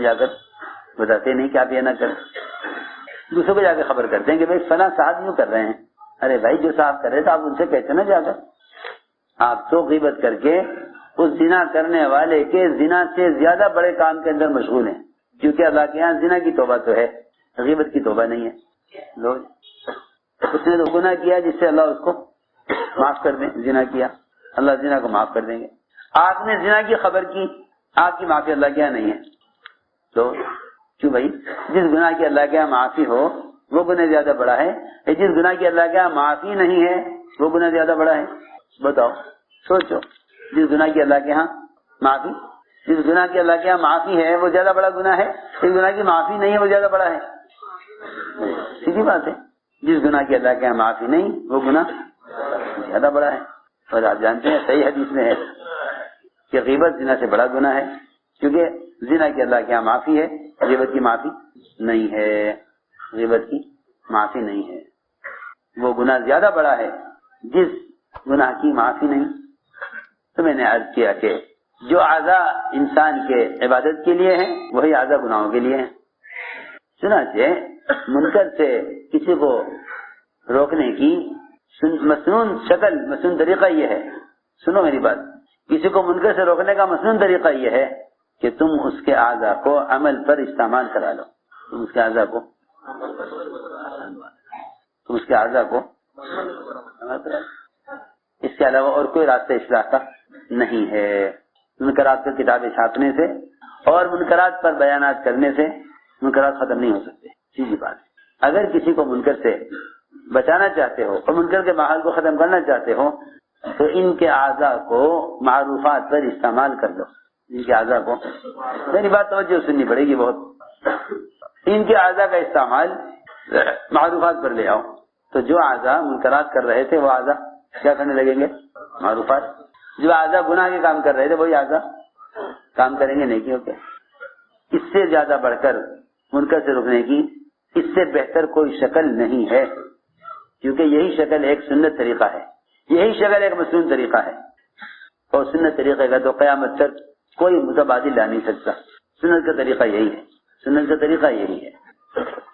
جا کر بتاتے نہیں کہ آپ یہ نہ کریں، دوسروں کو جا کے خبر کرتے ہیں کہ بھائی فلاں صاحب یوں کر رہے ہیں. ارے بھائی جو صاحب کر رہے تھے آپ ان سے کہتے نا جا کر. آپ تو غیبت کر کے اس زنا کرنے والے کے زنا سے زیادہ بڑے کام کے اندر مشغول ہیں، کیونکہ اللہ کے یہاں زنا کی توبہ تو ہے، غیبت کی توبہ نہیں ہے. اس نے تو گناہ کیا جس سے اللہ اس کو معاف کر دیں. زنا کیا، اللہ زنا کو معاف کر دیں گے. آپ نے زنا کی خبر کی، آپ کی معافی اللہ کے یہاں نہیں ہے. تو کیوں بھائی؟ جس گناہ کی اللہ کے یہاں معافی ہو وہ گناہ زیادہ بڑا ہے، جس گناہ کی اللہ کے یہاں معافی نہیں ہے وہ گناہ زیادہ بڑا ہے؟ بتاؤ، سوچو. جس گناہ کی اللہ کے ہاں معافی، جس گناہ کی اللہ کے ہاں معافی ہے وہ زیادہ بڑا گناہ ہے، جس گناہ کی معافی نہیں ہے وہ زیادہ بڑا ہے. سیدھی بات ہے. جس گناہ کی اللہ کے یہاں معافی نہیں وہ گناہ زیادہ بڑا ہے. اور آپ جانتے ہیں صحیح حدیث میں ہے کہ غیبت زنا سے بڑا گناہ ہے، کیونکہ زنا کی اللہ کے یہاں معافی ہے، غیبت کی معافی نہیں ہے. غیبت کی معافی نہیں ہے، وہ گناہ زیادہ بڑا ہے جس گناہ کی معافی نہیں. تو میں نے عرض کیا کہ جو اعضاء انسان کے عبادت کے لیے ہیں وہی اعضاء گناہوں کے لیے ہیں. چنانچہ منکر سے کسی کو روکنے کی مسنون شکل، مسنون طریقہ یہ ہے، سنو میری بات، کسی کو منکر سے روکنے کا مسنون طریقہ یہ ہے کہ تم اس کے اعضاء کو عمل پر استعمال کرا لو. تم اس کے اعضاء کو اس کے علاوہ اور کوئی راستہ اصلاح کا نہیں ہے. منکرات پر کتابیں چھاپنے سے اور منکرات پر بیانات کرنے سے منکرات ختم نہیں ہو سکتے. سیدھی بات. اگر کسی کو منکر سے بچانا چاہتے ہو اور منکر کے ماحول کو ختم کرنا چاہتے ہو تو ان کے اعضاء کو معروفات پر استعمال کر دو. ان کے اعضاء کو، میری بات توجہ سننی پڑے گی بہت. ان کے اعضاء کا استعمال معروفات پر لے آؤ تو جو اعضاء منکرات کر رہے تھے وہ اعضاء کیا کرنے لگیں گے؟ معروفات. جو اعضاء گناہ کے کام کر رہے تھے وہی اعضاء کام کریں گے نیکیوں کے. اس سے زیادہ بڑھ کر منکر سے روکنے کی اس سے بہتر کوئی شکل نہیں ہے، کیونکہ یہی شکل ایک سنت طریقہ ہے، یہی شکل ایک مسنون طریقہ ہے. اور سنت طریقے کا تو قیامت تک کوئی متبادل لا نہیں سکتا. سنت کا طریقہ یہی ہے، سنت کا طریقہ یہی ہے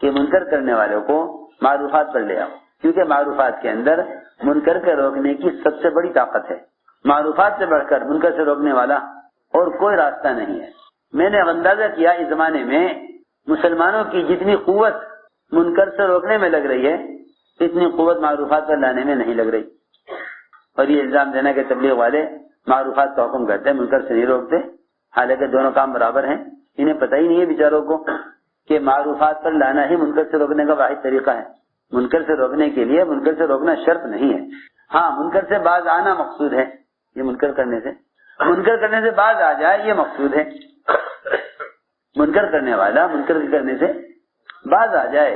کہ منکر کرنے والوں کو معروفات پر لے آؤ، کیونکہ معروفات کے اندر منکر کے روکنے کی سب سے بڑی طاقت ہے. معروفات سے بڑھ کر منکر سے روکنے والا اور کوئی راستہ نہیں ہے. میں نے اندازہ کیا اس زمانے میں مسلمانوں کی جتنی قوت منکر سے روکنے میں لگ رہی ہے اتنی قوت معروفات پر لانے میں نہیں لگ رہی. اور یہ الزام دینا کہ تبلیغ والے معروفات کا حکم کرتے ہیں منکر سے نہیں روکتے، حالانکہ دونوں کام برابر ہیں. انہیں پتہ ہی نہیں ہے بیچاروں کو کہ معروفات پر لانا ہی منکر سے روکنے کا واحد طریقہ ہے. منکر سے روکنے کے لیے منکر سے روکنا شرط نہیں ہے. ہاں، منکر سے باز آنا مقصود ہے. یہ منکر کرنے سے باز آ جائے یہ مقصود ہے. منکر کرنے والا منکر کے کرنے سے باز آ جائے،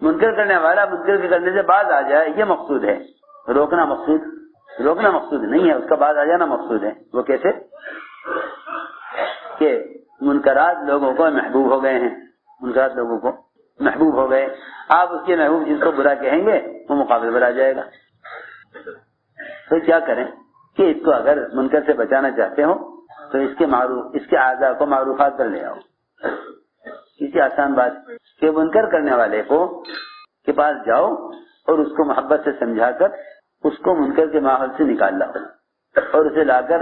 منکر کرنے والا منکر کے کرنے سے باز آ جائے یہ مقصود ہے. روکنا مقصود نہیں ہے، اس کا باز آ جانا مقصود ہے. وہ کیسے؟ کہ منکرات لوگوں کو محبوب ہو گئے ہیں، منکرات لوگوں کو محبوب ہو گئے. آپ اس کے محبوب جس کو برا کہیں گے وہ مقابل پر آ جائے گا. تو کیا کریں کہ اس کو اگر منکر سے بچانا چاہتے ہو تو اس کے اعضاء کو معروفات پر لے آؤ. کسی آسان بات کہ منکر کرنے والے کے پاس جاؤ اور اس کو محبت سے سمجھا کر اس کو منکر کے ماحول سے نکال لاؤ اور اسے لا کر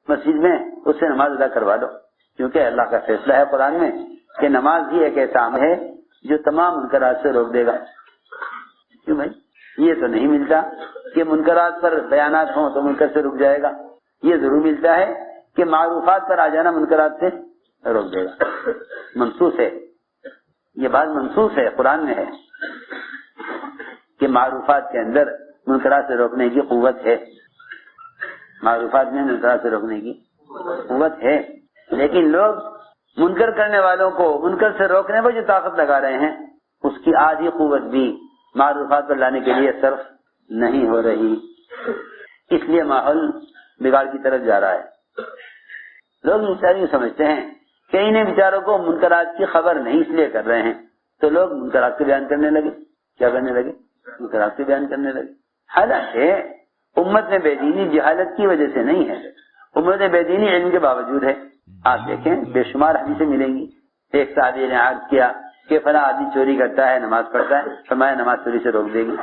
مسجد میں اس سے نماز ادا کروا دو. کیونکہ اللہ کا فیصلہ ہے قرآن میں کہ نماز ہی ایک ایسا عمل ہے جو تمام منکرات سے روک دے گا. کیوں بھائی؟ یہ تو نہیں ملتا کہ منکرات پر بیانات ہوں تو منکر سے رک جائے گا. یہ ضرور ملتا ہے کہ معروفات پر آ جانا منکرات سے روک دے گا. منصوص ہے، یہ بات منصوص ہے، قرآن میں ہے کہ معروفات کے اندر منکرات سے روکنے کی قوت ہے. معروفات میں منکرات سے روکنے کی قوت ہے، لیکن لوگ منکر کرنے والوں کو منکر سے روکنے پر جو طاقت لگا رہے ہیں اس کی آدھی قوت بھی معروفات پر لانے کے لیے صرف نہیں ہو رہی. اس لیے ماحول بگاڑ کی طرف جا رہا ہے. لوگ بیچارے سمجھتے ہیں کہ انہیں بیچاروں کو منکرات کی خبر نہیں اس لیے کر رہے ہیں تو لوگ منکرات کے بیان کرنے لگے. کیا کرنے لگے؟ منکرات کے بیان کرنے لگے. حالانکہ امت میں بے دینی جہالت کی وجہ سے نہیں ہے، امت میں بے دینی علم کے باوجود ہے. آپ دیکھیں بے شمار حدیثیں ملیں گی. ایک صحابی نے عرض کیا کہ فلاں آدمی چوری کرتا ہے، نماز پڑھتا ہے، فرمایا نماز چوری سے روک دے گی.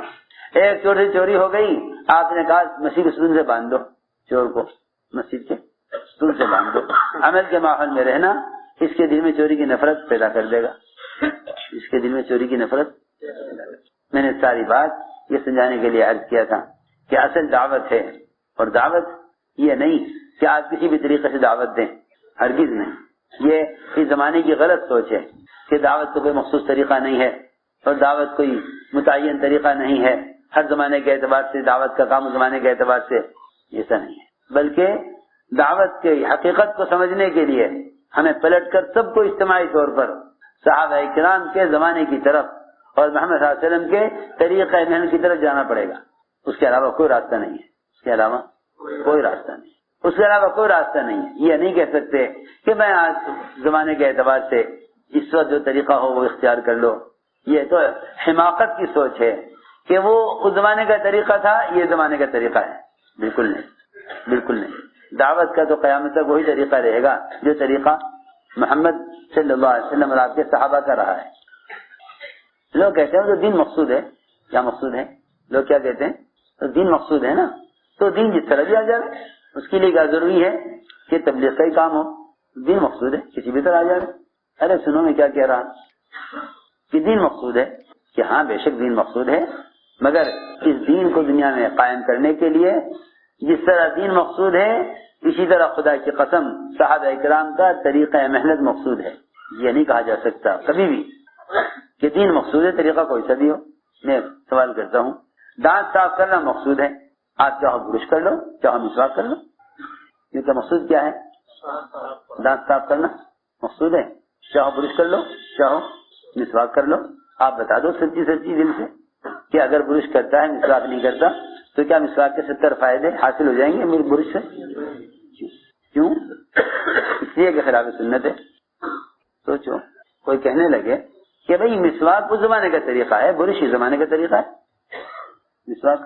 ایک چور سے چوری ہو گئی، آپ نے کہا مسجد کے ستون سے باندھ دو، چور کو مسجد کے ستون سے باندھ دو. عمل کے ماحول میں رہنا اس کے دل میں چوری کی نفرت پیدا کر دے گا. اس کے دل میں چوری کی نفرت. میں نے ساری بات یہ سمجھانے کے لیے عرض کیا تھا کہ اصل دعوت ہے، اور دعوت یہ نہیں کہ آپ کسی بھی طریقے سے دعوت دیں، ہرگز نہیں. یہ اس زمانے کی غلط سوچ ہے کہ دعوت کا کوئی مخصوص طریقہ نہیں ہے اور دعوت کوئی متعین طریقہ نہیں ہے. ہر زمانے کے اعتبار سے دعوت کا کام زمانے کے اعتبار سے ایسا نہیں ہے، بلکہ دعوت کی حقیقت کو سمجھنے کے لیے ہمیں پلٹ کر سب کو اجتماعی طور پر صحابہ کرام کے زمانے کی طرف اور محمد صلی اللہ علیہ وسلم کے طریقہ محنت کی طرف جانا پڑے گا. اس کے علاوہ کوئی راستہ نہیں ہے، اس کے علاوہ کوئی راستہ نہیں، اس کے علاوہ کوئی راستہ نہیں ہے. یہ نہیں کہہ سکتے کہ میں آج زمانے کے اعتبار سے اس وقت جو طریقہ ہو وہ اختیار کر لو. یہ تو حماقت کی سوچ ہے کہ وہ اس زمانے کا طریقہ تھا، یہ زمانے کا طریقہ ہے. بالکل نہیں، بالکل نہیں. دعوت کا تو قیامت تک وہی طریقہ رہے گا جو طریقہ محمد صلی اللہ علیہ وسلم اور آپ کے صحابہ کا رہا ہے. لوگ کہتے ہیں تو دین مقصود ہے. کیا مقصود ہے؟ لوگ کیا کہتے ہیں؟ تو دین مقصود ہے نا، تو دین جس طرح بھی آ جائے اس کے لیے کیا ضروری ہے کہ تبلیغ کا ہی کام ہو. دین مقصود ہے کسی بھی طرح آ جائے. ارے سنو میں کیا کہہ رہا کہ دین مقصود ہے، کہ ہاں بے شک دین مقصود ہے، مگر اس دین کو دنیا میں قائم کرنے کے لیے جس طرح دین مقصود ہے اسی طرح خدا کی قسم صحابہ کرام کا طریقہ محنت مقصود ہے. یہ نہیں کہا جا سکتا کبھی بھی کہ دین مقصود ہے طریقہ کوئی سا بھی ہو. میں سوال کرتا ہوں، دانت صاف کرنا مقصود ہے، آپ چاہو برش کر لو چاہو مسواک کر لو. یہ کا مقصود کیا ہے؟ دانت صاف کرنا مقصود ہے، چاہو برش کر لو چاہو مسواک کر لو. آپ بتا دو سچی سچی دل سے کہ اگر برش کرتا ہے مسواک نہیں کرتا تو کیا مسواک کے 70 فائدے حاصل ہو جائیں گے میرے برش سے؟ کیوں؟ اس لیے کہ خلاف سنت ہے. سوچو کوئی کہنے لگے کہ بھئی مسواک اس زمانے کا طریقہ ہے، برش اس زمانے کا طریقہ ہے. مسواک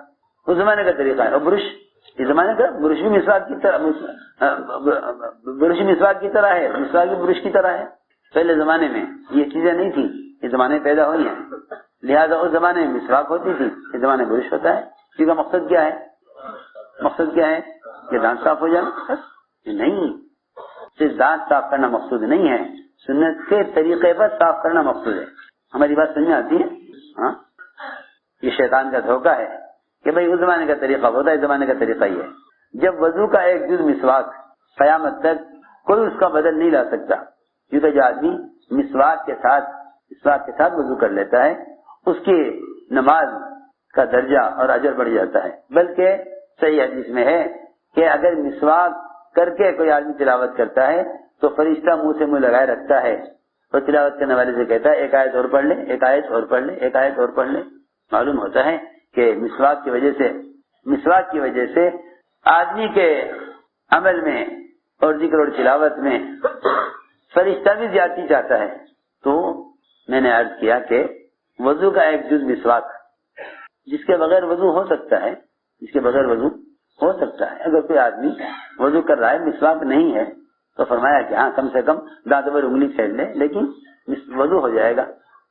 اس زمانے کا طریقہ ہے اور برش اس زمانے کا. برش بھی مسواک کی طرح، برش مسواک کی طرح ہے، مسواک بھی برش کی طرح ہے. پہلے زمانے میں یہ چیزیں نہیں تھی، یہ زمانے پیدا ہوئی ہیں، لہذا اس زمانے میں مسواک ہوتی تھی، اس زمانے میں برش ہوتا ہے. اس کا مقصد کیا ہے؟ مقصد کیا ہے کہ دانت صاف ہو جائے؟ نہیں، صرف دانت صاف کرنا مقصود نہیں ہے، سنت کے طریقے پر صاف کرنا مقصود ہے. ہماری بات سمجھ میں آتی ہے؟ ہاں، یہ شیطان کا دھوکہ ہے کہ بھئی اس زمانے کا طریقہ ہوتا ہے، اس زمانے کا طریقہ یہ ہے. جب وضو کا ایک جز مسواک قیامت تک کوئی اس کا بدل نہیں لا سکتا، کیونکہ جو آدمی مسواک کے ساتھ وضو کر لیتا ہے اس کی نماز کا درجہ اور اجر بڑھ جاتا ہے. بلکہ صحیح حدیث میں ہے کہ اگر مسواک کر کے کوئی آدمی تلاوت کرتا ہے تو فرشتہ منہ سے منہ لگائے رکھتا ہے اور تلاوت کرنے والے سے کہتا ہے ایک آیت اور پڑھ لے، ایک آیت اور پڑھ لے، ایک آیت اور پڑھ لے. معلوم ہوتا ہے کہ مسواک کی وجہ سے آدمی کے عمل میں اور ذکر اور تلاوت میں فرشتہ بھی زیادتی چاہتا ہے. تو میں نے عرض کیا کہ وضو کا ایک جز مسواک جس کے بغیر وضو ہو سکتا ہے، جس کے بغیر وضو ہو سکتا ہے. اگر کوئی آدمی وضو کر رہا ہے مسواک نہیں ہے تو فرمایا کہ ہاں کم سے کم دانتوں پر انگلی پھیر لے، لیکن وضو ہو جائے گا،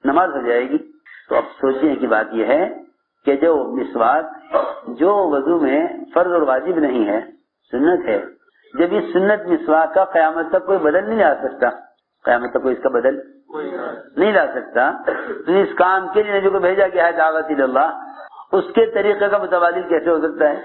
نماز ہو جائے گی. تو اب سوچنے کی بات یہ ہے کہ جو مسواک جو وضو میں فرض اور واجب نہیں ہے، سنت ہے، جب اس سنت مسواک کا قیامت تک کوئی بدل نہیں لا سکتا، قیامت تک کوئی اس کا بدل نہیں لا سکتا، تو اس کام کے لیے جو کو بھیجا گیا ہے دعوت اللہ، اس کے طریقے کا متبادل کیسے ہو سکتا ہے؟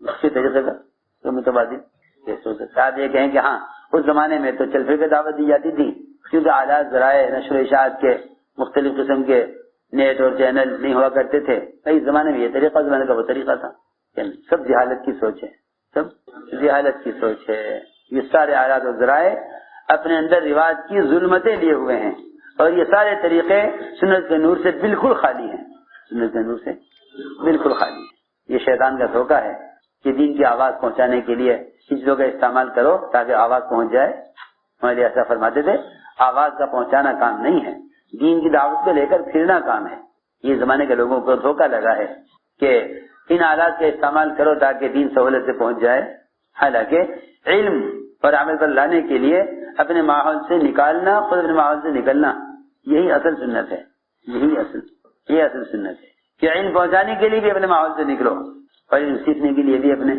اس کے طریقے کا متبادل کیسے ہو سکتا ہے؟ آپ یہ کہیں کہ ہاں اس زمانے میں تو چل پھر کے دعوت دی جاتی تھی، کیونکہ آلات ذرائع نشر و اشاعت کے مختلف قسم کے نیٹ اور چینل نہیں ہوا کرتے تھے. اس زمانے میں یہ طریقہ، اس زمانے کا وہ طریقہ تھا. سب جہالت کی سوچ ہے، سب جہالت کی سوچ ہے. یہ سارے آلات اور ذرائع اپنے اندر رواج کی ظلمتیں لیے ہوئے ہیں اور یہ سارے طریقے سنت کے نور سے بالکل خالی ہیں، سنت کے نور سے بالکل خالی ہیں. یہ شیطان کا دھوکہ ہے کہ دین کی آواز پہنچانے کے لیے چیزوں کا استعمال کرو تاکہ آواز پہنچ جائے. ہمارے ایسا فرماتے تھے آواز کا پہنچانا کام نہیں ہے، دین کی دعوت کو لے کر پھرنا کام ہے. یہ زمانے کے لوگوں کو دھوکہ لگا ہے کہ ان آلات کا استعمال کرو تاکہ دین سہولت سے پہنچ جائے. حالانکہ علم اور عمل پر لانے کے لیے اپنے ماحول سے نکالنا، خود اپنے ماحول سے نکلنا، یہی اصل سنت ہے. یہ اصل سنت ہے کہ علم پہنچانے کے لیے بھی اپنے ماحول سے نکلو اور علم سیکھنے کے لیے بھی اپنے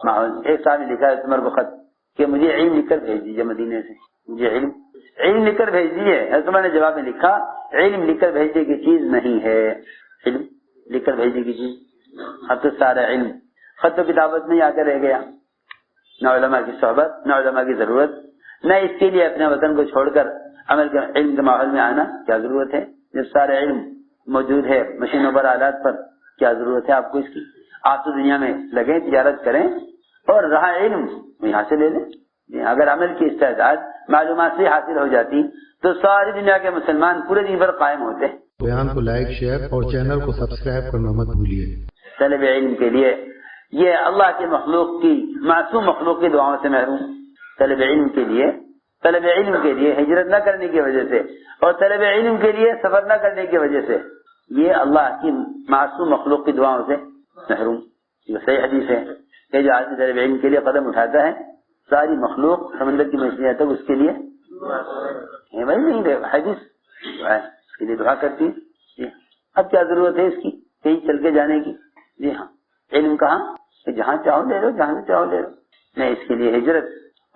ماحول. ایک صاحب نے لکھا ہے تمہارے کو خط کہ مجھے علم لکھ کر بھیج دیجیے مدینے سے، مجھے علم لکھ کر بھیج دیجیے. تمہارے نے جواب میں لکھا علم لکھ کر بھیجنے کی چیز نہیں ہے، علم لکھ کر بھیجنے کی چیز. اب تو سارا علم خط و کتابت میں آ کر رہ گیا، نہ علماء کی صحبت، نہ علماء کی ضرورت، نہ اس کے لیے اپنے وطن کو چھوڑ کر عمل کے علم کے ماحول میں آنا کیا ضرورت ہے جب سارا علم موجود ہے مشینوں پر، آلات پر. کیا ضرورت ہے آپ کو اس کی؟ آپ تو دنیا میں لگیں، تجارت کریں، اور رہا علم یہاں سے لے لیں۔ اگر عمل کی استعداد معلومات سے حاصل ہو جاتی تو ساری دنیا کے مسلمان پورے دن پر قائم ہوتے۔ بیان کو لائک، شیئر اور چینل کو سبسکرائب کرنا مت بھولیے۔ طلب علم کے لیے یہ اللہ کے مخلوق کی، معصوم مخلوق کی دعاؤں سے محروم۔ طلب علم کے لیے ہجرت نہ کرنے کی وجہ سے اور طلب علم کے لیے سفر نہ کرنے کی وجہ سے یہ اللہ کی معصوم مخلوق کی دعاؤں سے محروم۔ یہ صحیح حدیث ہے کہ جو آدمی طلب علم کے لیے قدم اٹھاتا ہے ساری مخلوق سمندر کی مچھلیاں تک اس کے لیے حدیث اس کے لیے دعا کرتی ہے۔ اب کیا ضرورت ہے اس کی کہیں چل کے جانے کی؟ جی ہاں، علم کہاں کہ جہاں چاہو لے لو، جہاں سے چاہو لے لو، نہ اس کے لیے ہجرت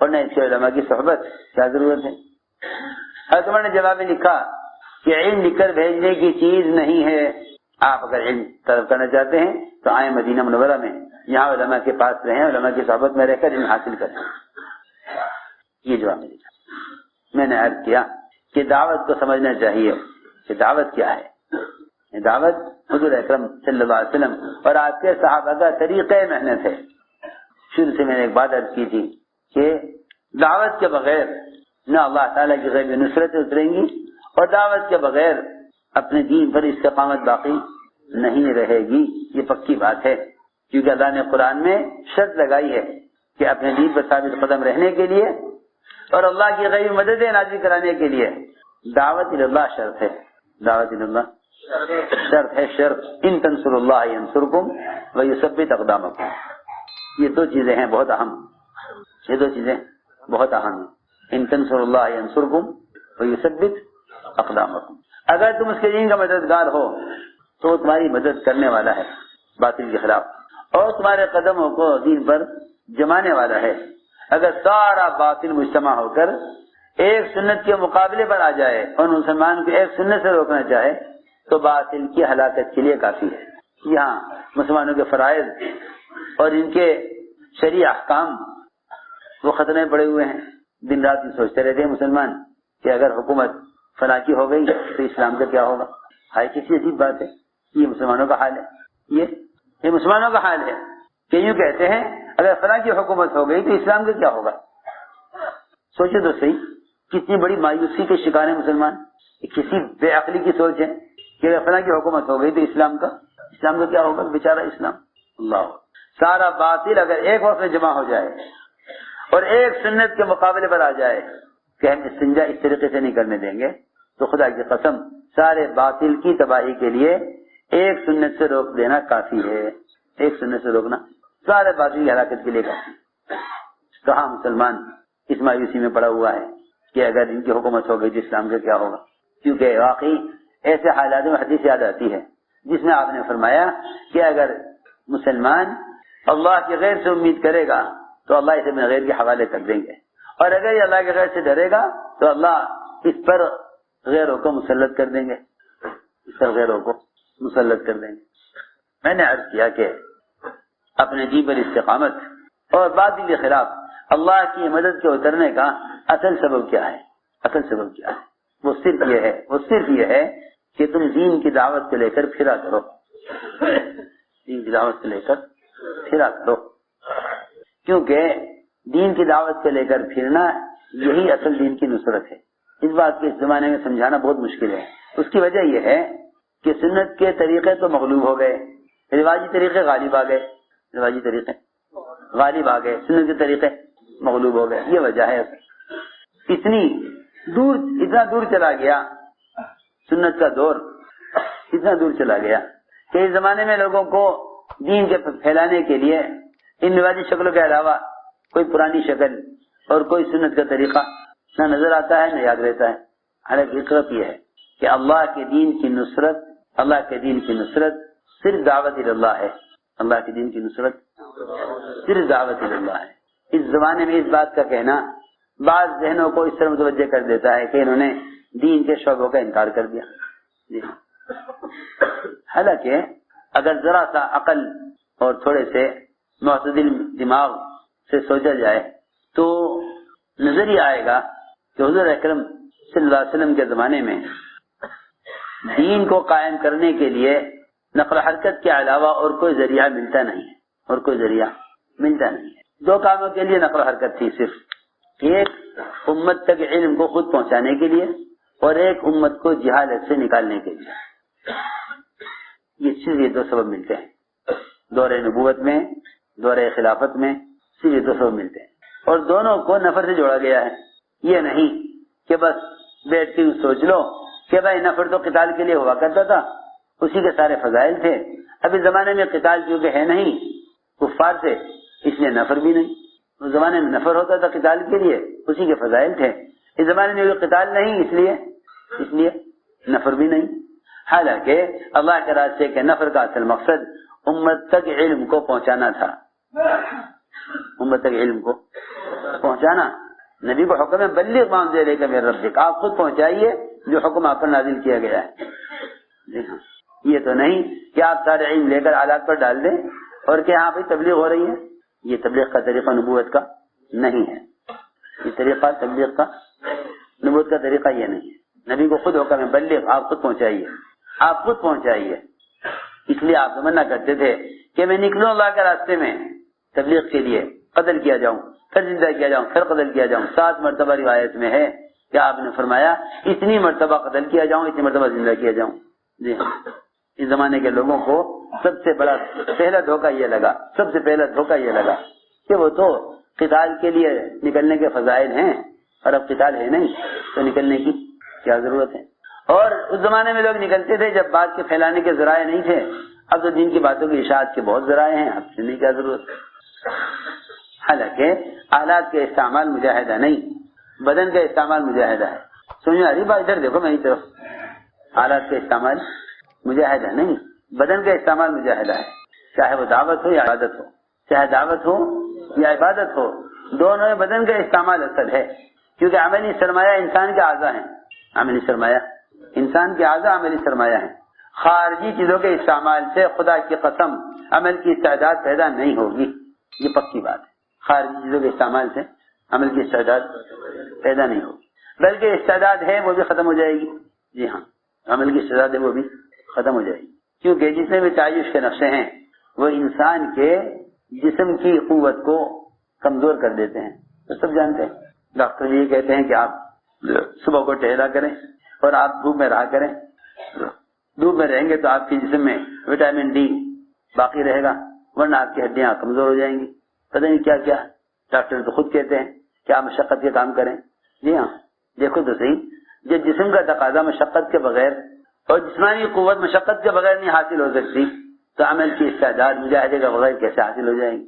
اور نہ اس کے علماء کی صحبت، کیا ضرورت ہے؟ حضرت عمر نے جواب میں لکھا کہ علم لکھ کر بھیجنے کی چیز نہیں ہے، آپ اگر علم طلب کرنا چاہتے ہیں تو آئیں مدینہ منورہ میں، یہاں علماء کے پاس رہیں، علماء کی صحبت میں رہ کر علم حاصل کریں۔ یہ جواب میں لکھا۔ میں نے عرض کیا کہ دعوت کو سمجھنا چاہیے کہ دعوت کیا ہے۔ دعوت حضور اکرم صلی اللہ علیہ وسلم اور آپ کے صحابہ کا طریقہ محنت ہے۔ شروع سے میں نے ایک بات عرض کی تھی کہ دعوت کے بغیر نہ اللہ تعالیٰ کی غیبی نصرتیں اتریں گی اور دعوت کے بغیر اپنے دین پر استقامت باقی نہیں رہے گی، یہ پکی بات ہے، کیونکہ اللہ نے قرآن میں شرط لگائی ہے کہ اپنے دین پر ثابت قدم رہنے کے لیے اور اللہ کی غیبی مددیں نازل کرانے کے لیے دعوت اللہ شرط ہے، دعوت اللہ شرط ہے، شرط ان تنصر اللہ ینصرکم ویثبت اقدامکم۔ یہ دو چیزیں ہیں بہت اہم، یہ دو چیزیں بہت اہم ہیں، ان تنصر اللہ ینصرکم ویثبت اقدامکم۔ اگر تم اس کے دین کا مددگار ہو تو وہ تمہاری مدد کرنے والا ہے باطل کے خلاف اور تمہارے قدموں کو دین پر جمانے والا ہے۔ اگر سارا باطل مجتمع ہو کر ایک سنت کے مقابلے پر آ جائے اور مسلمان کو ایک سنت سے روکنا چاہے تو باطل کی ہلاکت کے لیے کافی ہے۔ یہاں مسلمانوں کے فرائض اور ان کے شرعی احکام وہ خطرے پڑے ہوئے ہیں، دن رات سوچتے رہتے ہیں مسلمان کہ اگر حکومت فلاں کی ہو گئی تو اسلام کا کیا ہوگا۔ ہائی کسی عجیب بات ہے، یہ مسلمانوں کا حال ہے، یہ مسلمانوں کا حال ہے کہ یوں کہتے ہیں اگر فلاں کی حکومت ہو گئی تو اسلام کا کیا ہوگا۔ سوچے تو صحیح، کتنی بڑی مایوسی کے شکار ہیں مسلمان، کسی بے عقلی کی سوچ ہے کہ اگر فلاں کی حکومت ہو گئی تو اسلام کا کیا ہوگا، بیچارہ اسلام۔ اللہ، سارا باطل اگر ایک وقت میں جمع ہو جائے اور ایک سنت کے مقابلے پر آ جائے کہ ہم استنجا اس طریقے سے نہیں کرنے دیں گے تو خدا کی قسم سارے باطل کی تباہی کے لیے ایک سنت سے روک دینا کافی ہے، ایک سنت سے روکنا سارے باطل کی ہلاکت کے لیے کافی۔ کہاں مسلمان اس مایوسی میں پڑا ہوا ہے کہ اگر ان کی حکومت ہو گئی تو اسلام کا کیا ہوگا، کیونکہ واقعی ایسے حالات میں حدیث یاد آتی ہے جس میں آپ نے فرمایا کہ اگر مسلمان اللہ کے غیر سے امید کرے گا تو اللہ اسے اپنے غیر کے حوالے کر دیں گے، اور اگر یہ اللہ کے غیر سے ڈرے گا تو اللہ اس پر غیروں کو مسلط کر دیں گے، اس پر غیروں کو مسلط کر دیں گے۔ میں نے عرض کیا کہ اپنے دین پر استقامت اور باطل کے خلاف اللہ کی مدد کے اترنے کا اصل سبب کیا ہے؟ اصل سبب کیا ہے؟ وہ صرف یہ ہے کہ تم دین کی دعوت کو لے کر پھرا کرو، دین کی دعوت کو لے کر پھرا کرو، کیونکہ دین کی دعوت کو لے کر پھرنا یہی اصل دین کی نصرت ہے۔ اس بات کو اس زمانے میں سمجھانا بہت مشکل ہے۔ اس کی وجہ یہ ہے کہ سنت کے طریقے تو مغلوب ہو گئے، رواجی طریقے غالب آ گئے، سنت کے طریقے مغلوب ہو گئے، یہ وجہ ہے۔ اتنا دور چلا گیا سنت کا دور، اتنا دور چلا گیا کہ اس زمانے میں لوگوں کو دین کے پھیلانے کے لیے ان رواجی شکلوں کے علاوہ کوئی پرانی شکل اور کوئی سنت کا طریقہ نہ نظر آتا ہے نہ یاد رہتا ہے۔ حالانکہ حقیقت یہ ہے کہ اللہ کے دین کی نصرت صرف دعوت اللہ ہے، اللہ کے دین کی نصرت صرف دعوت اللہ ہے۔ اس زمانے میں اس بات کا کہنا بعض ذہنوں کو اس طرح متوجہ کر دیتا ہے کہ انہوں نے دین کے شعبوں کا انکار کر دیا۔ حالانکہ اگر ذرا سا عقل اور تھوڑے سے معتدل دماغ سے سوچا جائے تو نظر ہی آئے گا کہ حضور اکرم صلی اللہ علیہ وسلم کے زمانے میں دین کو قائم کرنے کے لیے نقل و حرکت کے علاوہ اور کوئی ذریعہ ملتا نہیں ہے، اور کوئی ذریعہ ملتا نہیں ہے۔ دو کاموں کے لیے نقل و حرکت تھی، صرف ایک امت تک علم کو خود پہنچانے کے لیے اور ایک امت کو جہالت سے نکالنے کے لیے۔ یہ دو سبب ملتے ہیں دور نبوت میں، دور خلافت میں، صرف یہ دو سبب ملتے ہیں، اور دونوں کو نفر سے جوڑا گیا ہے۔ یہ نہیں کہ بس بیٹھ کے سوچ لو کہ بھائی نفر تو قتال کے لیے ہوا کرتا تھا، اسی کے سارے فضائل تھے، ابھی زمانے میں قتال کیونکہ ہے نہیں کفار سے، اس لیے نفر بھی نہیں۔ اس زمانے میں نفر ہوتا تھا قتال کے لیے، اسی کے فضائل تھے، اس زمانے میں قتال نہیں، اس لیے نفر بھی نہیں۔ حالانکہ اللہ کے راستے کے نفر کا اصل مقصد امت تک علم کو پہنچانا تھا، امت تک علم کو پہنچانا۔ نبی کو حکم ہے بلغ ما انزل الیک من ربک، آپ خود پہنچائیے جو حکم آپ پر نازل کیا گیا ہے۔ جی ہاں، یہ تو نہیں کہ آپ سارے علم لے کر آلات پر ڈال دیں اور کہ ہاں بھائی تبلیغ ہو رہی ہے۔ یہ تبلیغ کا طریقہ نبوت کا نہیں ہے، یہ طریقہ تبلیغ کا نبوت کا طریقہ یہ نہیں ہے۔ نبی کو خود حکم ہے بلغ، آپ خود پہنچائیے، آپ خود پہنچائیے۔ اس لیے آپ تمنا کرتے تھے کہ میں نکلوں اللہ کے راستے میں تبلیغ کے لیے، قتل کیا جاؤں، پھر زندہ کیا جاؤں، پھر قتل کیا جاؤں۔ 7 مرتبہ روایت میں ہے کہ آپ نے فرمایا اتنی مرتبہ قتل کیا جاؤں، اتنی مرتبہ زندہ کیا جاؤں۔ جی ہاں، اس زمانے کے لوگوں کو سب سے بڑا پہلا دھوکہ یہ لگا، سب سے پہلا دھوکہ یہ لگا کہ وہ تو قتال کے لیے نکلنے کے فضائل ہیں، اور اب قتال ہے نہیں تو نکلنے کی کیا ضرورت ہے۔ اور اس زمانے میں لوگ نکلتے تھے جب بات کے پھیلانے کے ذرائع نہیں تھے، اب تو دین کی باتوں کی اشاعت کے بہت ذرائع ہیں، اب چلنے کی کیا ضرورت۔ حالانکہ آلات کے استعمال مجاہدہ نہیں، بدن کا استعمال مجاہدہ ہے۔ سمجھو ارے بھائی ادھر دیکھو میری طرف، آلات کا استعمال مجاہدہ نہیں، بدن کا استعمال مجاہدہ ہے، چاہے وہ دعوت ہو یا عبادت ہو، چاہے دعوت ہو یا عبادت ہو، دونوں میں بدن کا استعمال اصل ہے، کیونکہ عملی سرمایہ انسان کے اعضاء ہیں، عملی سرمایہ انسان کے اعضاء عملی سرمایہ ہیں۔ خارجی چیزوں کے استعمال سے خدا کی قسم عمل کی استعداد پیدا نہیں ہوگی، یہ پکی بات ہے۔ خارجی چیزوں کے استعمال سے عمل کی استعداد پیدا نہیں ہوگی، بلکہ استعداد ہے وہ بھی ختم ہو جائے گی۔ جی ہاں، عمل کی استعداد ہے وہ بھی ختم ہو جائے گی، کیونکہ جتنے بھی تعیش کے نقشے ہیں وہ انسان کے جسم کی قوت کو کمزور کر دیتے ہیں، تو سب جانتے ہیں۔ ڈاکٹر یہ کہتے ہیں کہ آپ صبح کو ٹہلا کریں اور آپ دھوپ میں رہا کریں، دھوپ میں رہیں گے تو آپ کے جسم میں وٹامن ڈی باقی رہے گا، ورنہ آپ کی ہڈیاں کمزور ہو جائیں گی۔ پتہ نہیں کیا کیا ڈاکٹر تو خود کہتے ہیں کہ آپ مشقت کے کام کریں۔ جی ہاں، دیکھو تو صحیح، جب جسم کا تقاضا مشقت کے بغیر اور جسمانی قوت مشقت کے بغیر نہیں حاصل ہو سکتی تو عمل کی استعداد مجاہدے کے بغیر کیسے حاصل ہو جائے گی؟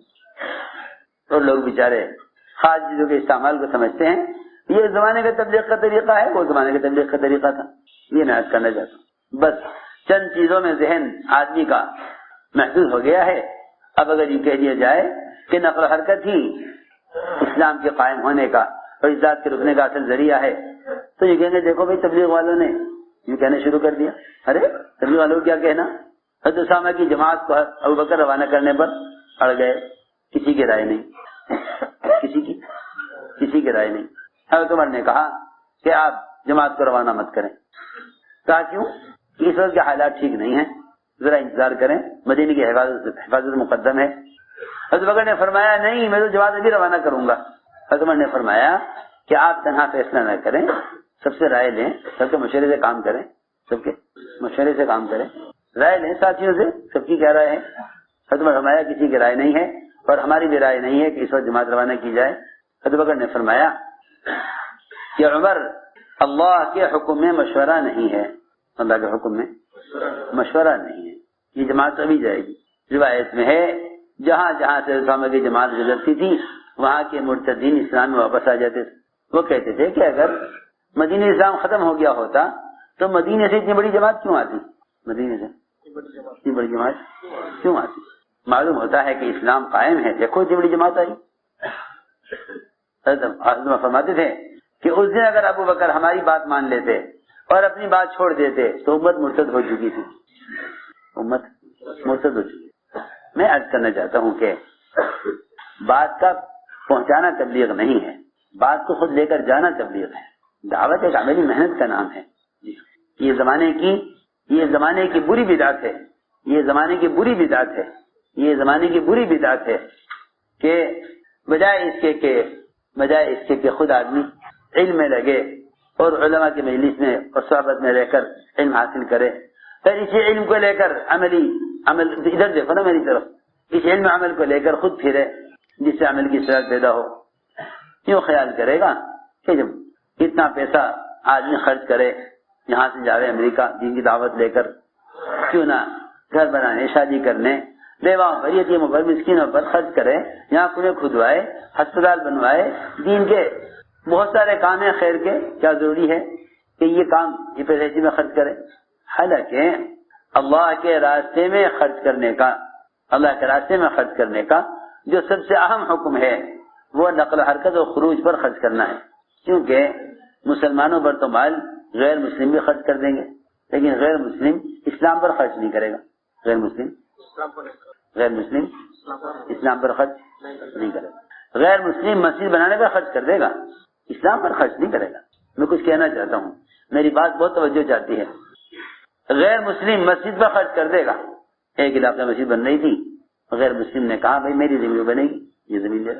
تو لوگ بیچارے خاص چیزوں کے استعمال کو سمجھتے ہیں یہ زمانے کا تبلیغ کا طریقہ ہے، وہ زمانے کے تبلیغ کا طریقہ تھا۔ یہ میں عرض کرنا چاہتا ہوں، بس چند چیزوں میں ذہن آدمی کا محدود ہو گیا ہے۔ اب اگر یہ کہہ دیا جائے کہ نقل و حرکت ہی اسلام کے قائم ہونے کا اور اس ذات کے رکنے کا اصل ذریعہ ہے، تو یہ کہیں گے دیکھو بھائی تبلیغ والوں نے یہ کہنا شروع کر دیا۔ ارے تبلیغ والوں کو کیا کہنا، حضرت اسامہ کی جماعت کو ابوبکر روانہ کرنے پر اڑ گئے، کسی کی رائے نہیں، کسی کی رائے نہیں۔ حضرت عمر نے کہا کہ آپ جماعت کو روانہ مت کریں، کہا کیوں؟ اس وقت کے حالات ٹھیک نہیں ہیں، ذرا انتظار کریں، مدینے کی حفاظت مقدم ہے۔ حضرت بکر نے فرمایا نہیں، میں تو جماعت ابھی روانہ کروں گا۔ حضرت عمر نے فرمایا کہ آپ تنہا فیصلہ نہ کریں، سب سے رائے لیں، سب کے مشورے سے کام کریں، سب کے مشورے سے کام کریں، رائے لیں ساتھیوں سے، سب کی کیا رائے ہے؟ حضرت عمر فرمایا کسی کی رائے نہیں ہے اور ہماری بھی رائے نہیں ہے کہ اس وقت جماعت روانہ کی جائے۔ حضرت بکر نے فرمایا کہ عمر اللہ کے حکم میں مشورہ نہیں ہے، اللہ کے حکم میں مشورہ نہیں ہے، یہ جماعت ابھی جائے گی۔ روایت میں ہے جہاں جہاں سے اسامہ کی جماعت گزرتی تھی وہاں کے مرتدین اسلام میں واپس آ جاتے تھے۔ وہ کہتے تھے کہ اگر مدینہ اسلام ختم ہو گیا ہوتا تو مدینے سے اتنی بڑی جماعت کیوں آتی، مدینے سے اتنی بڑی جماعت کیوں آتی؟ معلوم ہوتا ہے کہ اسلام قائم ہے، دیکھو اتنی بڑی جماعت آئی۔ حضرت فرماتے تھے کہ اس دن اگر ابو بکر ہماری بات مان لیتے اور اپنی بات چھوڑ دیتے تو امت مرتد ہو چکی تھی، امت مرتد ہو چکی۔ میں عرض کرنا چاہتا ہوں کہ بات کا پہنچانا تبلیغ نہیں ہے، بات کو خود لے کر جانا تبلیغ ہے۔ دعوت ایک عملی محنت کا نام ہے۔ یہ زمانے کی بری بدعت ہے یہ زمانے کی بری بدعت ہے، یہ زمانے کی بری بدعت ہے کہ بجائے اس کے کہ خود آدمی علم میں لگے اور علماء کی مجلس میں اور صحبت میں رہ کر علم حاصل کرے، پھر اسی علم کو لے کر عمل ادھر دیکھو نا میری طرف، اس علم عمل کو لے کر خود پھرے جس سے عمل کی صلاحیت پیدا ہو. کیوں خیال کرے گا کہ جب اتنا پیسہ آدمی خرچ کرے یہاں سے جاوے امریکہ دین کی دعوت لے کر، کیوں نہ گھر بنانے، شادی کرنے، بیواؤں پر، یتیموں پر، مسکینوں پر خرچ کرے، یہاں کنویں کھدوائے، ہسپتال بنوائے، دین کے بہت سارے کام ہیں خیر کے، کیا ضروری ہے کہ یہ کام یہ پیسے میں خرچ کرے؟ حالانکہ اللہ کے راستے میں خرچ کرنے کا جو سب سے اہم حکم ہے وہ نقل و حرکت اور خروج پر خرچ کرنا ہے، کیونکہ مسلمانوں پر تو مال غیر مسلم بھی خرچ کر دیں گے، لیکن غیر مسلم اسلام پر خرچ نہیں کرے گا. غیر مسلم اسلام پر خرچ نہیں کرے گا. غیر مسلم مسجد بنانے پر خرچ کر دے گا، اسلام پر خرچ نہیں کرے گا. میں کچھ کہنا چاہتا ہوں، میری بات بہت توجہ چاہتی ہے. غیر مسلم مسجد پر خرچ کر دے گا. ایک علاقے میں مسجد بن رہی تھی، غیر مسلم نے کہا بھائی میری زمین بنے گی، یہ زمین دے،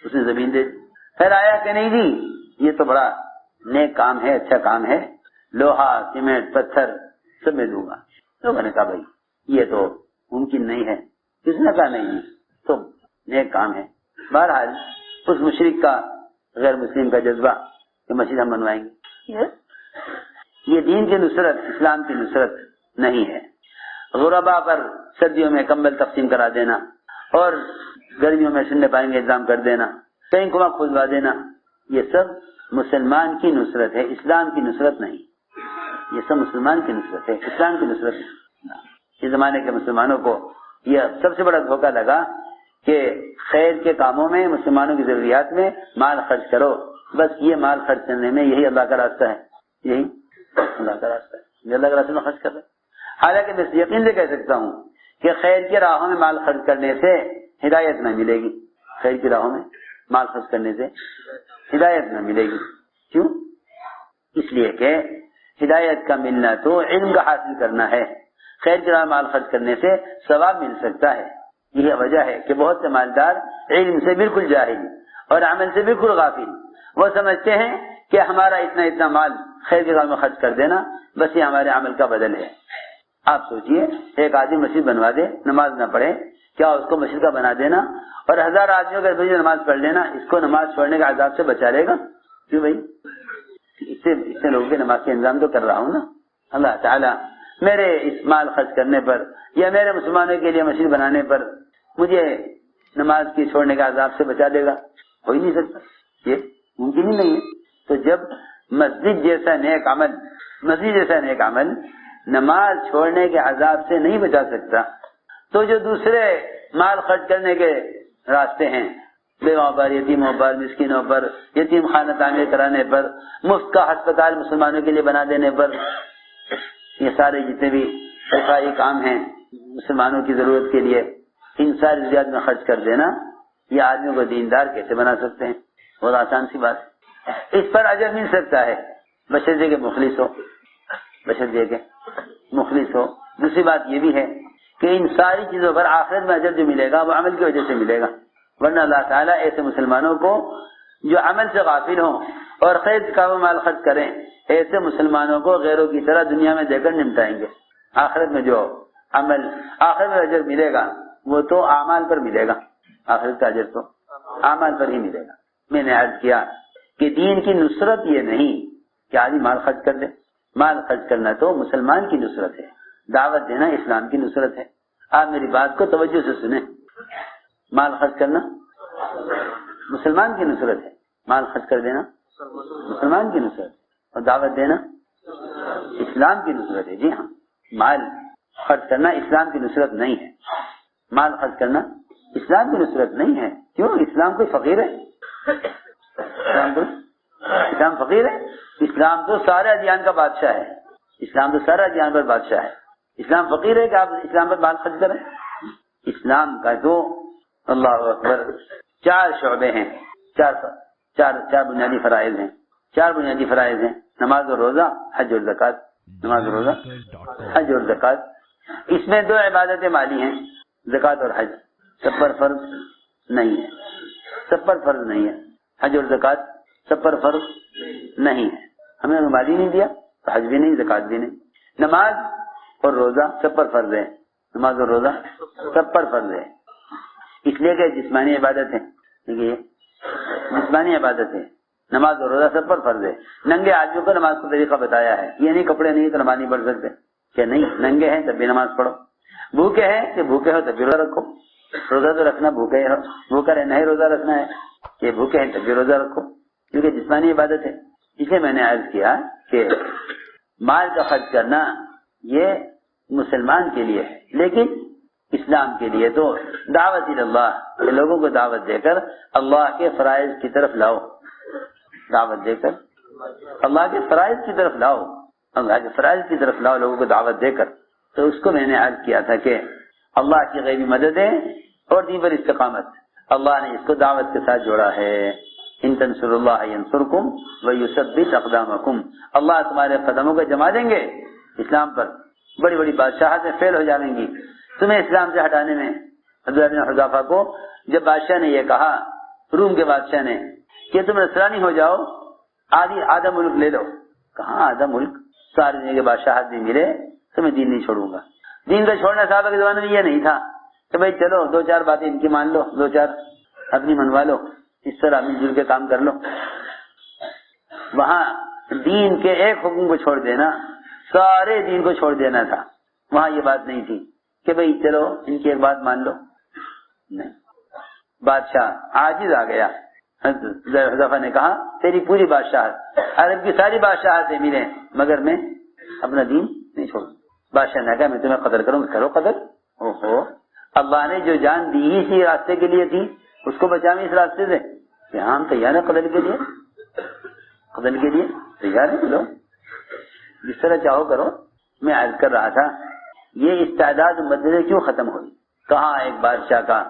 اس نے زمین دے دی. پھر آیا کہ نہیں دی، یہ تو بڑا نیک کام ہے، اچھا کام ہے، لوہا سیمنٹ پتھر سب میں دوں گا. لوگوں نے کہا بھائی یہ تو ممکن نہیں ہے. کس نے کہا نہیں تو نیک کام ہے. بہرحال اس مشرک کا، غیر مسلم کا جذبہ کہ مسجد ہم بنوائیں گے، یہ دین کی نصرت، اسلام کی نصرت نہیں ہے. غربا پر سردیوں میں کمبل تقسیم کرا دینا اور گرمیوں میں سننے پائیں گے انتظام کر دینا، کہیں کنواں کھدوا دینا، یہ سب مسلمان کی نصرت ہے، اسلام کی نصرت نہیں. یہ سب مسلمان کی نصرت ہے، اسلام کی نصرت نہیں. اس زمانے کے مسلمانوں کو یہ سب سے بڑا دھوکہ لگا کہ خیر کے کاموں میں، مسلمانوں کی ضروریات میں مال خرچ کرو، بس یہ مال خرچ کرنے میں یہی اللہ کا راستہ ہے، یہی اللہ کا راستہ ہے، یہ اللہ کے راستے میں خرچ کر رہے. حالانکہ میں یقین سے کہہ سکتا ہوں کہ خیر کی راہوں میں مال خرچ کرنے سے ہدایت نہ ملے گی. خیر کی راہوں میں مال خرچ کرنے سے ہدایت نہ ملے گی. کیوں؟ اس لیے کہ ہدایت کا ملنا تو علم کا حاصل کرنا ہے. خیر کی راہ میں مال خرچ کرنے سے ثواب مل سکتا ہے. یہ وجہ ہے کہ بہت سے مالدار علم سے بالکل جاہل اور عمل سے بالکل غافل، وہ سمجھتے ہیں کہ ہمارا اتنا مال خیر کی راہ میں خرچ کر دینا بس یہ ہمارے عمل کا بدل ہے. آپ سوچئے ایک آدمی مسجد بنوا دے، نماز نہ پڑھے، کیا اس کو مسجد کا بنا دینا اور 1000 آدمیوں کا نماز پڑھ لینا اس کو نماز چھوڑنے کا عذاب سے بچا لے گا؟ کیوں بھائی؟ اس سے لوگوں کے نماز کے انتظام تو کر رہا ہوں نا. اللہ تعالیٰ میرے اس مال خرچ کرنے پر یا میرے مسلمانوں کے لیے مسجد بنانے پر مجھے نماز کی چھوڑنے کا عذاب سے بچا دے گا؟ ہو ہی نہیں سکتا، یہ ممکن ہی نہیں ہے. تو جب مسجد جیسا نیک عمل نماز چھوڑنے کے عذاب سے نہیں بچا سکتا، تو جو دوسرے مال خرچ کرنے کے راستے ہیں، بیواؤں پر، یتیموں پر، مسکینوں پر، یتیم خانہ تعمیر کرانے پر، مفت کا ہسپتال مسلمانوں کے لیے بنا دینے پر، یہ سارے جتنے بھی صفائی کام ہیں مسلمانوں کی ضرورت کے لیے، ان ساری ضروریات میں خرچ کر دینا، یہ آدمیوں کو دیندار کیسے بنا سکتے ہیں؟ بہت آسان سی بات ہے. اس پر اجر مل سکتا ہے بشرطے کہ مخلص ہو. دوسری بات یہ بھی ہے کہ ان ساری چیزوں پر آخرت میں اجر جو ملے گا وہ عمل کی وجہ سے ملے گا، ورنہ اللہ تعالیٰ ایسے مسلمانوں کو جو عمل سے غافل ہوں اور خیر کا وہ مال خرچ کریں، ایسے مسلمانوں کو غیروں کی طرح دنیا میں دے کر نمٹائیں گے. آخرت میں جو آخرت میں اجر ملے گا وہ تو اعمال پر ملے گا. آخرت کا اجر تو اعمال پر ہی ملے گا. میں نے عرض کیا کہ دین کی نصرت یہ نہیں کہ آدمی مال خرچ کر دے. مال خرچ کرنا تو مسلمان کی نصرت ہے، دعوت دینا اسلام کی نصرت ہے. آپ میری بات کو توجہ سے سنیں. مال خرچ کرنا مسلمان کی نصرت ہے، مال خرچ کر دینا مسلمان کی نصرت ہے، اور دعوت دینا اسلام کی نصرت ہے. جی ہاں، مال خرچ کرنا اسلام کی نصرت نہیں ہے. مال خرچ کرنا اسلام کی نصرت نہیں ہے. کیوں؟ اسلام کوئی فقیر ہے؟ اسلام فقیر ہے؟ اسلام تو سارے ادیان کا بادشاہ ہے. اسلام تو سارے ادیان پر بادشاہ ہے. اسلام فقیر ہے کہ آپ اسلام پر مال خرچ کریں؟ اسلام کا تو اللہ اکبر 4 شعبے ہیں، چار بنیادی فرائض ہیں. 4 بنیادی فرائض ہیں: نماز اور روزہ، حج اور زکات. نماز اور روزہ، حج اور زکات. اس میں 2 عبادتیں مالی ہیں، زکوٰۃ اور حج، سب پر فرض نہیں ہے، سب پر فرض نہیں ہے، حج اور زکوٰۃ سب پر فرض نہیں ہے، ہمیں مالی نہیں دیا تو حج بھی نہیں، زکوٰۃ بھی نہیں۔ نماز اور روزہ سب پر فرض ہے، نماز اور روزہ سب پر فرض ہے، اس لیے کہ جسمانی عبادت ہے، دیکھیے جسمانی عبادت ہے، نماز اور روزہ سب پر فرض ہے۔ ننگے آدمیوں کو نماز کا طریقہ بتایا ہے، یہ نہیں کپڑے نہیں تو نماز نہیں پڑھ سکتے، کہ نہیں ننگے ہیں تب بھی نماز پڑھو، بھوکے ہیں کہ بھوکے ہو تب بھی روزہ رکھو، روزہ تو رکھنا بھوکے ہو، بھوکا رہنا ہی روزہ رکھنا ہے، کہ بھوکے ہیں تب بھی روزہ رکھو، کیونکہ جسمانی عبادت ہے۔ اسے میں نے عرض کیا کہ مال کا خرچ کرنا یہ مسلمان کے لیے ہے، لیکن اسلام کے لیے تو دعوت اللہ، لوگوں کو دعوت دے کر اللہ کے فرائض کی طرف لاؤ، دعوت دے کر اللہ کے فرائض کی طرف لاؤ، اللہ کے فرائض کی طرف لاؤ لوگوں کو دعوت دے کر۔ تو اس کو میں نے عرض کیا تھا کہ اللہ کی غیبی مدد ہے اور دین پر استقامت، اللہ نے اس کو دعوت کے ساتھ جوڑا ہے۔ ان تنصر اللہ ینصرکم ویثبت اقدامکم، اللہ تمہارے قدموں کو جما دیں گے اسلام پر، بڑی بڑی بادشاہتیں فیل ہو جائیں گی تمہیں اسلام سے ہٹانے میں۔ عبداللہ بن حذافہ کو جب بادشاہ نے یہ کہا، روم کے بادشاہ نے، کہ تم نصرانی ہو جاؤ، آدھا ملک لے لو، کہاں آدھا ملک، سارے دنیا کے بادشاہت بھی ملے تو میں دین نہیں چھوڑوں گا۔ دین کا چھوڑنا صحابہ کے زمانے میں یہ نہیں تھا کہ بھائی چلو 2-4 باتیں ان کی مان لو، 2-4 اپنی منوا لو، اس طرح مل جل کے کام کر لو۔ وہاں دین کے ایک حکم کو چھوڑ دینا، سارے دین کو چھوڑ دینا تھا، وہاں یہ بات نہیں تھی کہ بھئی چلو ان کی ایک بات مان لو، نہیں۔ بادشاہ عاجز آ گیا، حذیفہ نے کہا تیری پوری بادشاہت، عرب کی ساری بادشاہتیں ملیں مگر میں اپنا دین نہیں چھوڑوں۔ بادشاہ نے کہا میں تمہیں قدر کروں گا، کرو قدر۔ اوہو، اللہ نے جو جان دی ہی اسی راستے کے لیے تھی، اس کو بچاویں اس راستے سے، کہ ہم تیار ہیں قدر کے لیے، قدر کے لیے تیار ہیں، چلو جس طرح چاہو کرو۔ میں عرض کر رہا تھا یہ استعداد مدد کیوں ختم ہوئی؟ کہاں ایک بادشاہ کا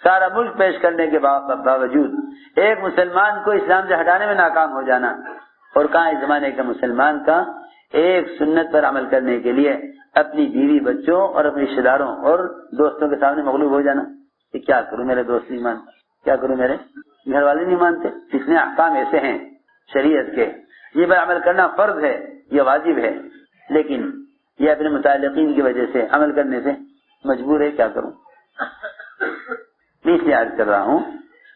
سارا ملک پیش کرنے کے باوجود ایک مسلمان کو اسلام سے ہٹانے میں ناکام ہو جانا، اور کہاں اس زمانے کا مسلمان کا ایک سنت پر عمل کرنے کے لیے اپنی بیوی بچوں اور اپنے رشتے داروں اور دوستوں کے سامنے مغلوب ہو جانا کہ کیا کروں میرے دوست نہیں مانتے، کیا کروں میرے گھر والے نہیں مانتے۔ اس میں احکام ایسے ہیں شریعت کے، یہ پر عمل کرنا فرض ہے، یہ واجب ہے، لیکن یہ اپنے متعلقین کی وجہ سے عمل کرنے سے مجبور ہے، کیا کروں۔ میں اس لیے عرض کر رہا ہوں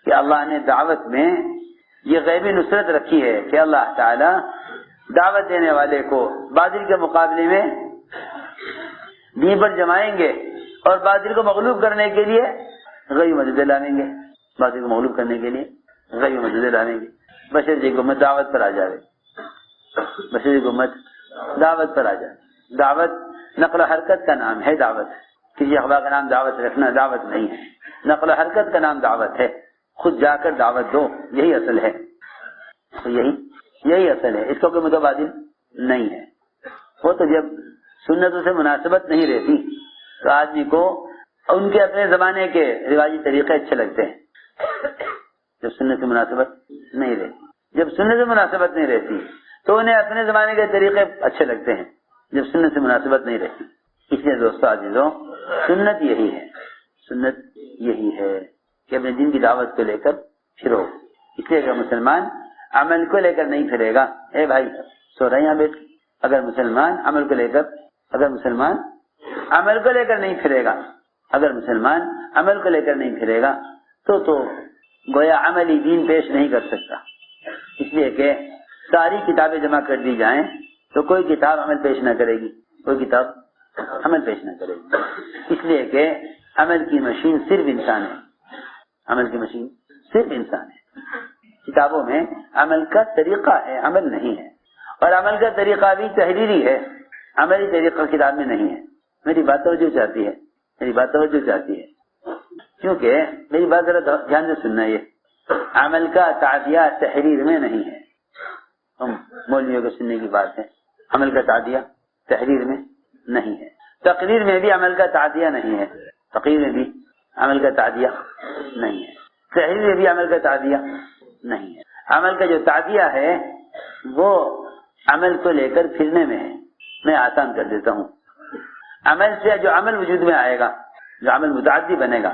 کہ اللہ نے دعوت میں یہ غیبی نصرت رکھی ہے کہ اللہ تعالی دعوت دینے والے کو باطل کے مقابلے میں دین پر جمائیں گے، اور باطل کو مغلوب کرنے کے لیے غیبی مدد لاویں گے، باطل کو مغلوب کرنے کے لیے غیبی مدد لاویں گے۔ بشر جی کو مت دعوت پر آ جائے، بشر جی کو مت دعوت پر آ جائے۔ دعوت نقل و حرکت کا نام ہے، دعوت کسی اخبار کا نام دعوت رکھنا دعوت نہیں ہے، نقل و حرکت کا نام دعوت ہے، خود جا کر دعوت دو، یہی اصل ہے، تو یہی اصل ہے، اس کا کوئی متبادل نہیں ہے۔ وہ تو جب سنتوں سے مناسبت نہیں رہتی تو آدمی کو ان کے اپنے زمانے کے رواجی طریقے اچھے لگتے ہیں، جب سنت سے مناسبت نہیں رہتی، جب سنت سے مناسبت نہیں رہتی تو انہیں اپنے زمانے کے طریقے اچھے لگتے ہیں، جب سنت سے مناسبت نہیں رہتی۔ اس لیے دوستو عزیزوں، سنت یہی ہے، سنت یہی ہے کہ اپنے دین کی دعوت کو لے کر پھرو۔ اس لیے کہ مسلمان عمل کو لے کر نہیں پھرے گا، اے بھائی سو رہے یہاں بیٹھ، اگر مسلمان عمل کو لے کر نہیں پھرے گا، اگر مسلمان عمل کو لے کر نہیں پھرے گا تو گویا عملی دین پیش نہیں کر سکتا۔ اس لیے کہ ساری کتابیں جمع کر دی جائیں تو کوئی کتاب عمل پیش نہ کرے گی، کوئی کتاب عمل پیش نہ کرے گی، اس لیے کہ عمل کی مشین صرف انسان ہے، عمل کی مشین صرف انسان ہے۔ کتابوں میں عمل کا طریقہ ہے، عمل نہیں ہے، اور عمل کا طریقہ بھی تحریری ہے، عملی طریقہ کتاب میں نہیں ہے۔ میری بات توجہ چاہتی ہے، کیونکہ میری بات ذرا دھیان سے سننا، یہ عمل کا تعدیہ تحریر میں نہیں ہے، ہم مولویوں کو سننے کی بات ہے، عمل کا تعدیہ تحریر میں نہیں ہے، تقریر میں بھی عمل کا تعدیہ نہیں ہے، تقریر میں بھی عمل کا تعدیہ نہیں ہے، تحریر میں بھی عمل کا تعدیہ نہیں ہے۔ عمل کا جو تعدیہ ہے وہ عمل کو لے کر پھرنے میں ہے۔ میں آسان کر دیتا ہوں، عمل سے جو عمل وجود میں آئے گا، جو عمل متعدی بنے گا،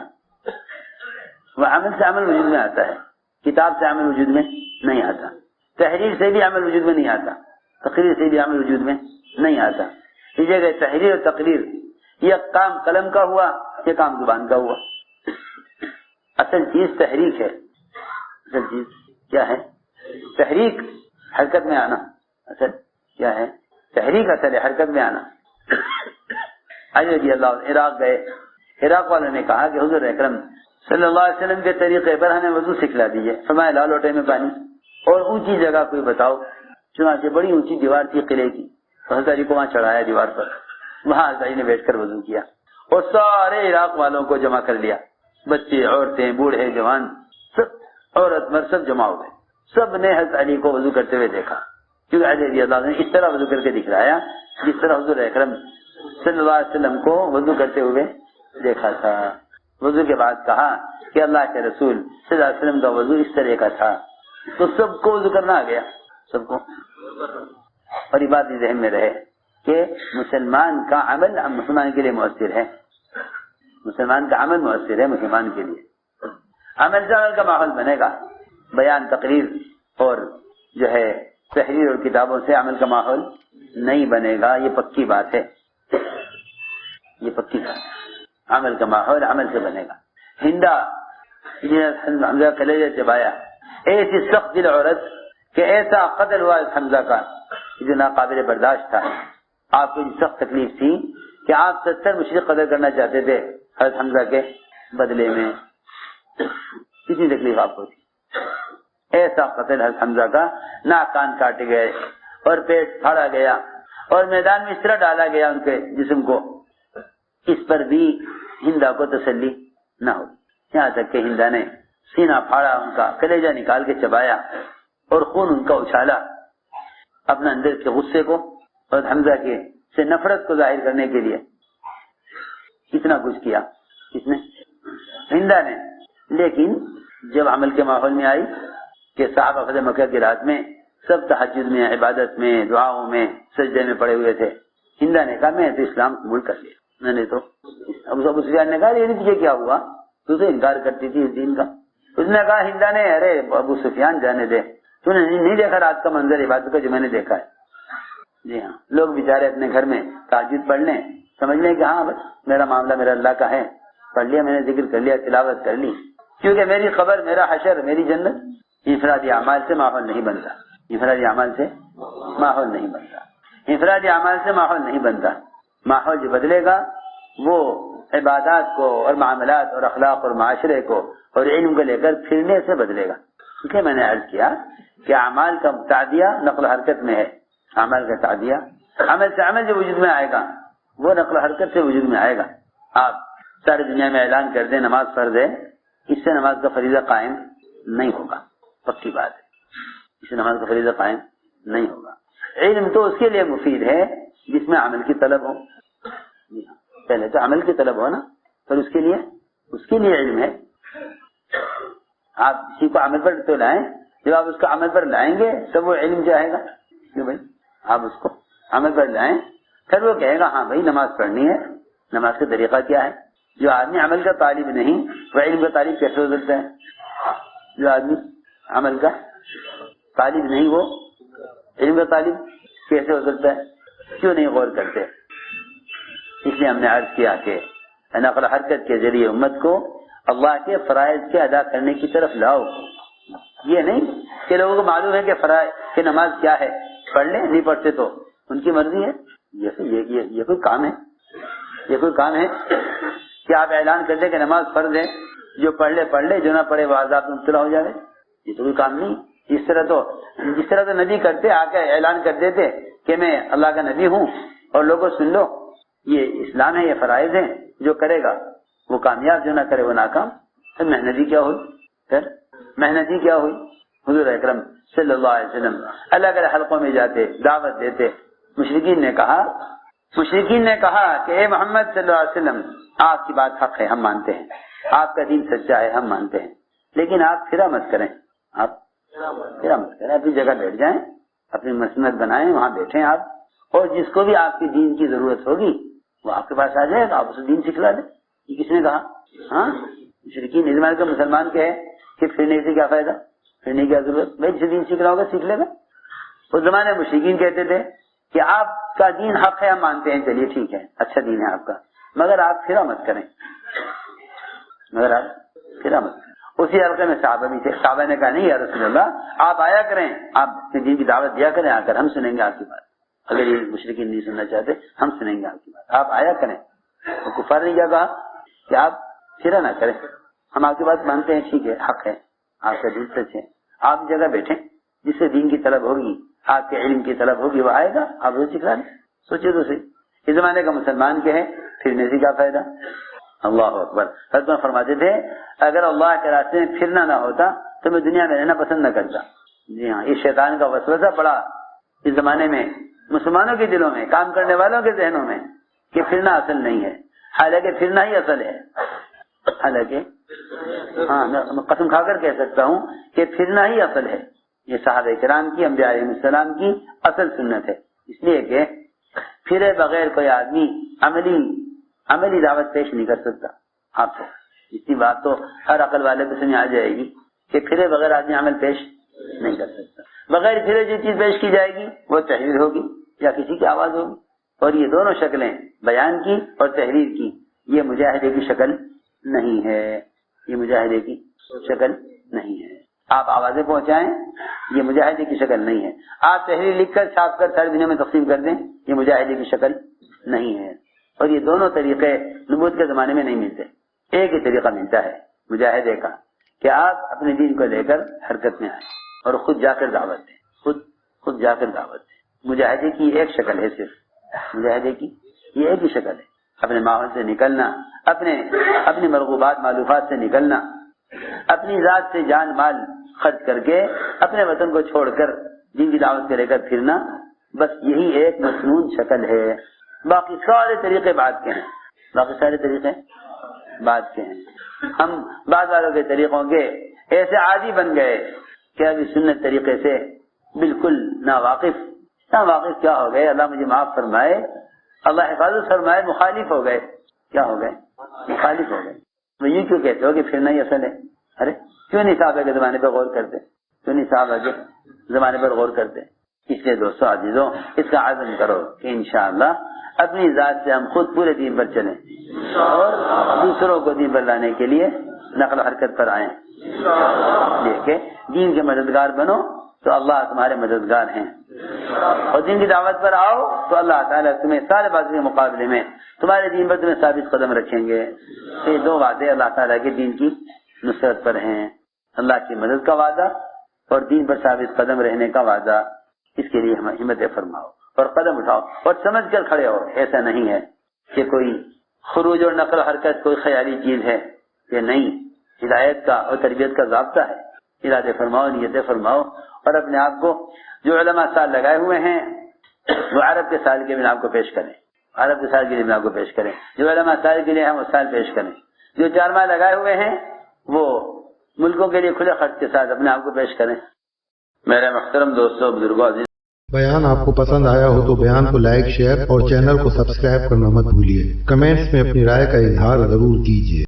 وہ عمل سے عمل وجود میں آتا ہے، کتاب سے عمل وجود میں نہیں آتا، تحریر سے بھی عمل وجود میں نہیں آتا، تقریر سے بھی عمل وجود میں نہیں آتا۔ اس جگہ تحریر اور تقریر یہ کام قلم کا ہوا، یہ کام زبان کا ہوا۔ اصل چیز تحریک ہے، اصل چیز کیا ہے؟ تحریک، حرکت میں آنا۔ اصل کیا ہے؟ تحریک اصل ہے، حرکت میں آنا۔ علی رضی اللہ عنہ عراق گئے، عراق والوں نے کہا کہ حضور اکرم صلی اللہ علیہ وسلم کے طریقے پر ہمیں وضو سکھلا دیجیے۔ فرمایا لا لوٹے میں پانی اور اونچی جگہ کوئی بتاؤ۔ چنانچہ بڑی اونچی دیوار تھی قلعے کی، تو حضرت علی کو وہاں چڑھایا دیوار پر، وہاں حضرت علی نے بیٹھ کر وضو کیا اور سارے عراق والوں کو جمع کر لیا، بچے، عورتیں، بوڑھے، جوان، سب عورت مرد سب جمع ہو گئے۔ سب نے حضرت علی کو وضو کرتے ہوئے دیکھا، کیونکہ علی رضی اللہ عنہ نے اس طرح وضو کر کے دکھلایا جس طرح حضور اکرم صلی اللہ علیہ وسلم کو وضو کرتے ہوئے دیکھا تھا۔ وضو کے بعد کہا کہ اللہ کے رسول صلی اللہ علیہ وسلم کا وضو اس طرح کا تھا، تو سب کو وضو کرنا آ گیا، سب کو۔ اور یہ بات ذہن میں رہے کہ مسلمان کا عمل مسلمان کے لیے مؤثر ہے، مسلمان کا عمل مؤثر ہے مسلمان کے لیے۔ عمل سے عمل کا ماحول بنے گا، بیان، تقریر اور جو ہے تحریر اور کتابوں سے عمل کا ماحول نہیں بنے گا، یہ پکی بات ہے، یہ پکی بات ہے۔ عمل کا ماحول عمل سے بنے گا۔ ہندا حمزہ کلیجہ چبایا، ایسی سخت دل عورت کہ ایسا قتل ہوا اس حمزہ کا جو ناقابل برداشت تھا۔ آپ کو سخت تکلیف تھی کہ آپ 70 مشرک قتل کرنا چاہتے تھے حضرت حمزہ کے بدلے میں، کتنی تکلیف آپ کو تھی۔ ایسا قتل حضرت حمزہ کا، ناک کان کاٹے گئے اور پیٹ پھاڑا گیا اور میدان میں اس طرح ڈالا گیا ان کے جسم کو، اس پر بھی ہندا کو تسلی نہ ہو، یہاں تک کہ ہندا نے سینہ پھاڑا، ان کا کلیجہ نکال کے چبایا اور خون ان کا اچھالا، اپنا اندر کے غصے کو اور حمزہ کے سے نفرت کو ظاہر کرنے کے لیے اتنا کچھ کیا اس نے، ہندا نے۔ لیکن جب عمل کے ماحول میں آئی کہ صحابہ فتح مکہ کی رات میں سب تہجد میں، عبادت میں، دعاؤں میں، سجدے میں پڑے ہوئے تھے، ہندا نے کہا میں تو اسلام قبول کر لیا، میں نے تو۔ ابو سفیان نے کہا یہ تجھے کیا ہوا، تو سے انکار کرتی تھی اس دین کا۔ اس نے کہا ہندا نے، ارے ابو سفیان جانے دے، تو نے نہیں دیکھا رات کا منظر عبادت کا جو میں نے دیکھا ہے۔ جی ہاں، لوگ بیچارے اپنے گھر میں تہجد پڑھ لیں، سمجھ لیں کہ ہاں بس میرا معاملہ میرا اللہ کا ہے، پڑھ لیا میں نے، ذکر کر لیا، تلاوت کر لی، کیونکہ میری خبر، میرا حشر، میری جنت انفرادی اعمال سے ماحول نہیں بنتا، انفرادی اعمال سے ماحول نہیں بنتا، انفرادی اعمال سے ماحول نہیں بنتا۔ ماحول جو بدلے گا وہ عبادات کو اور معاملات اور اخلاق اور معاشرے کو اور علم کو لے کر پھرنے سے بدلے گا۔ اس لیے میں نے عرض کیا کہ اعمال کا تعدیہ نقل و حرکت میں ہے، اعمال کا تعدیہ، عمل سے عمل جو وجود میں آئے گا وہ نقل و حرکت سے وجود میں آئے گا۔ آپ ساری دنیا میں اعلان کر دیں نماز فرض ہے، اس سے نماز کا فریضہ قائم نہیں ہوگا، پکی بات ہے، اس سے نماز کا فریضہ قائم نہیں ہوگا۔ علم تو اس کے لیے مفید ہے جس میں عمل کی طلب ہو، پہلے تو عمل کی طلب ہو نا، پھر اس کے لیے علم ہے۔ آپ کسی کو عمل پر تو لائیں، جب آپ اس کو عمل پر لائیں گے تب وہ علم جائے گا، کیوں بھائی آپ اس کو عمل پر لائیں، پھر وہ کہے گا ہاں بھائی نماز پڑھنی ہے، نماز کا طریقہ کیا ہے۔ جو آدمی عمل کا طالب نہیں وہ علم کا طالب کیسے ہو سکتا ہے؟ جو آدمی عمل کا طالب نہیں وہ علم کا طالب کیسے ہو سکتا ہے؟ کیوں نہیں غور کرتے؟ اس لیے ہم نے عرض کیا کہ نقل حرکت کے ذریعے امت کو اللہ کے فرائض کے ادا کرنے کی طرف لاؤ۔ یہ نہیں کہ لوگوں کو معلوم ہے کہ فرائض کہ نماز کیا ہے، پڑھ لیں، نہیں پڑھتے تو ان کی مرضی ہے۔ یہ کوئی کام ہے؟ یہ کوئی کام ہے کہ آپ اعلان کر دیں کہ نماز فرض ہے، جو پڑھ لے جو نہ پڑھے وہ عذاب میں مبتلا ہو جائے؟ یہ تو کوئی کام نہیں۔ جس طرح تو نبی کرتے، آ کے اعلان کر دیتے کہ میں اللہ کا نبی ہوں اور لوگوں سن لو، یہ اسلام ہے، یہ فرائض ہیں، جو کرے گا وہ کامیاب، جو نہ کرے وہ ناکام۔ پھر محنتی کیا ہوئی؟ حضور اکرم صلی اللہ علیہ وسلم الگ الگ حلقوں میں جاتے، دعوت دیتے۔ مشرکین نے کہا کہ اے محمد صلی اللہ علیہ وسلم آپ کی بات حق ہے، ہم مانتے ہیں، آپ کا دین سچا ہے، ہم مانتے ہیں، لیکن آپ پھرا مت کریں، اپنی جگہ بیٹھ جائیں، اپنی مسند بنائیں، وہاں بیٹھیں آپ، اور جس کو بھی آپ کی دین کی ضرورت ہوگی وہ آپ کے پاس آ جائے گا، آپ اسے دین سکھلا دیں. یہ کس نے کہا؟ ہاں مشرکین نظام کا مسلمان کہے کہ پھرنے سے کیا فائدہ، پھرنے کی کیا ضرورت، بھائی جسے دین سیکھ رہا ہوگا سیکھ لے گا. اس زمانے میں مشرکین کہتے تھے کہ آپ کا دین حق ہے، ہم مانتے ہیں، چلیے ٹھیک ہے، اچھا دین ہے آپ کا، مگر آپ پھرا مت کریں، مگر آپ پھرا مت کریں. اسی حلقے میں صحابہ بھی تھے. صحابہ نے کہا نہیں یا رسول اللہ، آپ آیا کریں، آپ اپنے دین کی دعوت دیا کریں، آ کر ہم سنیں گے آپ کی بات. اگر یہ مشرکین نہیں سننا چاہتے ہم سنیں گے آپ کی بات، آپ آیا کریں. تو کفار نے کیا کہا کہ آپ پھرا نہ کریں، ہم آپ کی بات مانتے ہیں، ٹھیک ہے، حق ہے، آپ کا دین سچ ہے، آپ جگہ بیٹھیں، جس سے دین کی طلب ہوگی، آپ کے علم کی طلب ہوگی، وہ آئے گا، آپ اسے سکھلا دیں. سوچے تو صحیح، اس زمانے کا مسلمان کے ہے پھرنے سے کیا فائدہ. اللہ اکبر. حضرت فرماتے تھے اگر اللہ کے راستے میں پھرنا نہ ہوتا تو میں دنیا میں رہنا پسند نہ کرتا. جی ہاں، یہ شیطان کا وسوسہ پڑا اس زمانے میں مسلمانوں کے دلوں میں، کام کرنے والوں کے ذہنوں میں، کہ پھرنا اصل نہیں ہے، حالانکہ پھرنا ہی اصل ہے. حالانکہ ہاں میں قسم کھا کر کہہ سکتا ہوں کہ پھرنا ہی اصل ہے. یہ صحابہ کرام کی، انبیاء علیہ السلام کی اصل سنت ہے. اس لیے کہ پھرے بغیر کوئی آدمی عملی دعوت پیش نہیں کر سکتا. آپ کو اسی بات تو ہر عقل والے کو سمجھ آ جائے گی کہ پھرے بغیر آدمی عمل پیش نہیں کر سکتا. بغیر پھرے جو چیز پیش کی جائے گی وہ تحریر ہوگی یا کسی کی آواز ہوگی. اور یہ دونوں شکلیں، بیان کی اور تحریر کی، یہ مجاہدے کی شکل نہیں ہے. یہ مجاہدے کی شکل نہیں ہے. آپ آوازیں پہنچائیں، یہ مجاہدے کی شکل نہیں ہے. آپ تحریر لکھ کر چھاپ کر ساری دنیا میں تقسیم کر دیں، یہ مجاہدے کی شکل نہیں ہے. اور یہ دونوں طریقے نبوت کے زمانے میں نہیں ملتے. ایک ہی طریقہ ملتا ہے مجاہدے کا کہ آپ اپنے دین کو لے کر حرکت میں آئیں اور خود جا کر دعوت دیں، خود جا کر دعوت دیں. مجاہدے کی ایک شکل ہے، صرف مجاہدے کی یہ ایک ہی شکل ہے. اپنے ماحول سے نکلنا، اپنی مرغوبات معلوفات سے نکلنا، اپنی ذات سے جان مال خرچ کر کے اپنے وطن کو چھوڑ کر دین کی دعوت کو لے کر پھرنا، بس یہی ایک مسنون شکل ہے. باقی سارے طریقے بعد کے ہیں، باقی سارے طریقے بعد کے ہیں. ہم بعض والوں کے طریقوں کے ایسے عادی بن گئے کہ ابھی سنت طریقے سے بالکل ناواقف کیا ہو گئے، اللہ مجھے معاف فرمائے، اللہ حفاظت فرمائے، مخالف ہو گئے. کیا ہو گئے؟ مخالف ہو گئے. تو یہ کیوں کہتے ہو کہ پھرنا ہی اصل ہے؟ ارے کیوں نہیں صحابہ کے زمانے پر غور کرتے، کیوں نہیں صحابہ کے زمانے پر غور کرتے؟ اس لیے دوستو عزیزوں، اس کا عزم کرو کہ انشاءاللہ اپنی ذات سے ہم خود پورے دین پر چلیں اور دوسروں کو دین پر لانے کے لیے نقل و حرکت پر آئیں. کہ دین کے مددگار بنو تو اللہ تمہارے مددگار ہیں، اور دین کی دعوت پر آؤ تو اللہ تعالیٰ تمہیں سارے باتوں کے مقابلے میں تمہارے دین پر تمہیں ثابت قدم رکھیں گے. یہ دو وعدے اللہ تعالیٰ کے دین کی نصرت پر ہیں، اللہ کی مدد کا وعدہ اور دین پر ثابت قدم رہنے کا وعدہ. اس کے لیے ہمت فرماؤ اور قدم اٹھاؤ اور سمجھ کر کھڑے ہو. ایسا نہیں ہے کہ کوئی خروج اور نقل حرکت کوئی خیالی چیز ہے، یہ نہیں، ہدایت کا اور تربیت کا ضابطہ ہے. ارادے فرماؤ، نیتیں فرماؤ اور اپنے آپ کو جو علماء سال لگائے ہوئے ہیں وہ عرب کے سال کے بنا آپ کو پیش کریں، عرب کے سال کے لیے بنا آپ کو پیش کریں. جو علماء سال کے لیے ہیں وہ سال پیش کریں. جو 4 ماہ لگائے ہوئے ہیں وہ ملکوں کے لیے کھلے خرچ کے ساتھ اپنے آپ کو پیش کریں. میرے محترم دوستوں، بزرگوں، عزیز، بیان آپ کو پسند آیا ہو تو بیان کو لائک، شیئر اور چینل کو سبسکرائب کرنا مت بھولیے. کمنٹس میں اپنی رائے کا اظہار ضرور کیجیے.